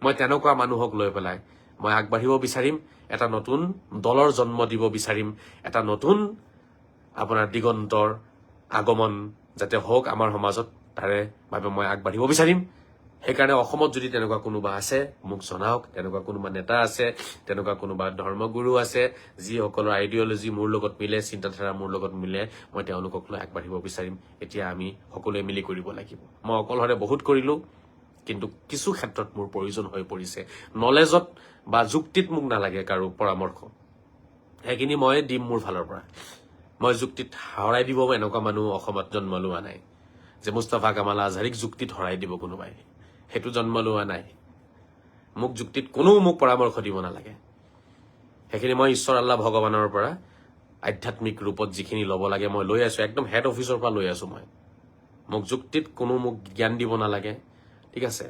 মই তেনেকুৱা মানুহক লৈ পেলাই মই আগবাঢ়িব বিচাৰিম, এটা নতুন দলৰ জন্ম দিব বিচাৰিম, এটা নতুন আপোনাৰ দিগন্তৰ আগমন যাতে হওক আমাৰ সমাজত, তাৰে বাবে মই আগবাঢ়িব বিচাৰিম। সেইকাৰণে অসমত যদি তেনেকুৱা কোনোবা আছে মোক জনাওক, তেনেকুৱা কোনোবা নেতা আছে, তেনেকুৱা কোনোবা ধৰ্মগুৰু আছে যিসকলৰ আইডিঅলজি মোৰ লগত মিলে, চিন্তাধাৰা মোৰ লগত মিলে, মই তেওঁলোকক লৈ আগবাঢ়িব বিচাৰিম। এতিয়া আমি সকলোৱে মিলি কৰিব লাগিব। মই অকলশৰে বহুত কৰিলো, কিন্তু কিছু ক্ষেত্ৰত মোৰ প্ৰয়োজন হৈ পৰিছে। নলেজত বা যুক্তিত মোক নালাগে কাৰো পৰামৰ্শ, সেইখিনি মই দিম মোৰ ফালৰ পৰা। মই যুক্তিত হৰাই দিব এনেকুৱা মানুহ অসমত জন্ম লোৱা নাই যে মুস্তাফা কামাল আজহাৰীক যুক্তিত হৰাই দিব কোনোবাই, সেইটো জন্ম লোৱা নাই। মোক যুক্তিত কোনো মোক পৰামৰ্শ দিব নালাগে। সেইখিনি মই ঈশ্বৰ আল্লাহ ভগৱানৰ পৰা আধ্যাত্মিক ৰূপত যিখিনি ল'ব লাগে মই লৈ আছো, একদম হেড অফিচৰ পৰা লৈ আছো মই। মোক যুক্তিত কোনো মোক জ্ঞান দিব নালাগে, ঠিক আছে।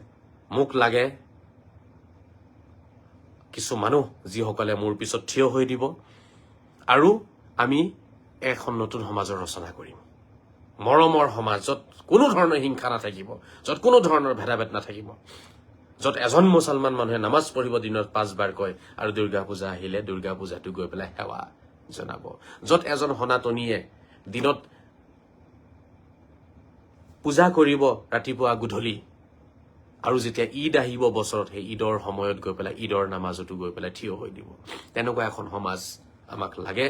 মোক লাগে কিছু মানুহ যিসকলে মোৰ পিছত থিয় হৈ দিব আৰু আমি এখন নতুন সমাজৰ ৰচনা কৰিম। মৰমৰ সমাজ, য'ত কোনো ধৰণৰ হিংসা নাথাকিব, য'ত কোনো ধৰণৰ ভেদাভেদ নাথাকিব, য'ত এজন মুছলমান মানুহে নামাজ পঢ়িব দিনত 5 বাৰ কয় আৰু দুৰ্গা পূজা আহিলে দুৰ্গা পূজাটো গৈ পেলাই সেৱা জনাব, য'ত এজন সনাতনীয়ে দিনত পূজা কৰিব ৰাতিপুৱা গধূলি, আৰু যেতিয়া ঈদ আহিব বছৰত সেই ঈদৰ সময়ত গৈ পেলাই ঈদৰ নামাজতো গৈ পেলাই থিয় হৈ দিব। তেনেকুৱা এখন সমাজ আমাক লাগে।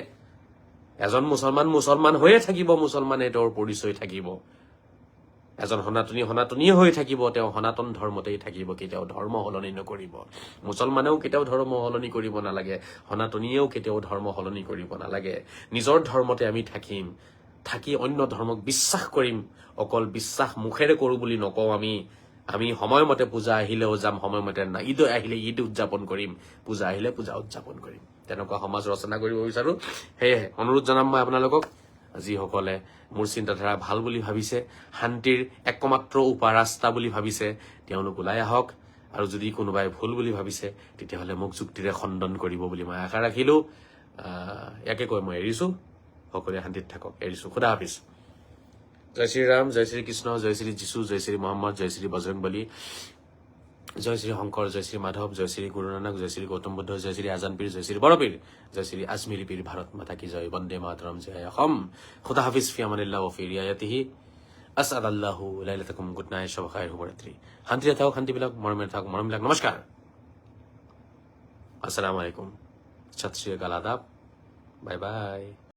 এজন মুছলমান হৈয়ে থাকিব, মুছলমানে তেওঁৰ পৰিচয় থাকিব। এজন সনাতনীয়ে হৈ থাকিব, তেওঁ সনাতন ধৰ্মতেই থাকিব, কেতিয়াও ধৰ্ম সলনি নকৰিব। মুছলমানেও কেতিয়াও ধৰ্ম সলনি কৰিব নালাগে, সনাতনীয়েও কেতিয়াও ধৰ্ম সলনি কৰিব নালাগে। নিজৰ ধৰ্মতে আমি থাকিম, থাকি অন্য ধৰ্মক বিশ্বাস কৰিম। অকল বিশ্বাস মুখেৰে কৰো বুলি নকওঁ আমি সময়মতে পূজা আহিলেও যাম, সময়মতে ঈদ আহিলে ঈদ উদযাপন কৰিম, পূজা আহিলে পূজা উদযাপন কৰিম। তেনেকুৱা সমাজ ৰচনা কৰিব বিচাৰো। সেয়েহে অনুৰোধ জনাম মই আপোনালোকক, যিসকলে মোৰ চিন্তাধাৰা ভাল বুলি ভাবিছে, শান্তিৰ একমাত্ৰ ৰাস্তা বুলি ভাবিছে, তেওঁলোক ওলাই আহক। আৰু যদি কোনোবাই ভুল বুলি ভাবিছে তেতিয়াহ'লে মোক যুক্তিৰে খণ্ডন কৰিব বুলি মই আশা ৰাখিলো। ইয়াকে কৈ মই এৰিছো। সকলোৱে শান্তিত থাকক, এৰিছো। খুদা হাফিজ। জয় শ্ৰী ৰাম, জয় শ্ৰী কৃষ্ণ, জয় শ্ৰী যীশু, জয় শ্ৰী মহম্মদ, জয় শ্ৰী বজৰংবলী, জয় শ্ৰী শংকৰ, জয় শ্ৰী মাধৱ, জয় শ্ৰী গুৰু নানক, জয় শ্ৰী গৌতম বুদ্ধ, জয় শ্ৰী আজান পীৰ, জয় শ্ৰী বৰপীৰ, জয় শ্ৰী আজমিৰী পীৰ, ভাৰত মাতা কি জয়, বন্দে মাতৰম, জয় অসম। খুদা হাফিজ, ফি আমানিল্লাহ ও ফি ৰিয়ায়াতিহি। আছআদাল্লাহু লাইলাতাকুম, গুড নাইট, শুভ খাইৰ, শুভৰাত্ৰি। শান্তিৰে থাকক শান্তিবিলাক, মৰমেৰে থাকক মৰমবিলাক। নমস্কাৰ, আসসালামু আলাইকুম, সত শ্ৰী আকাল, আদাব, বাই বাই।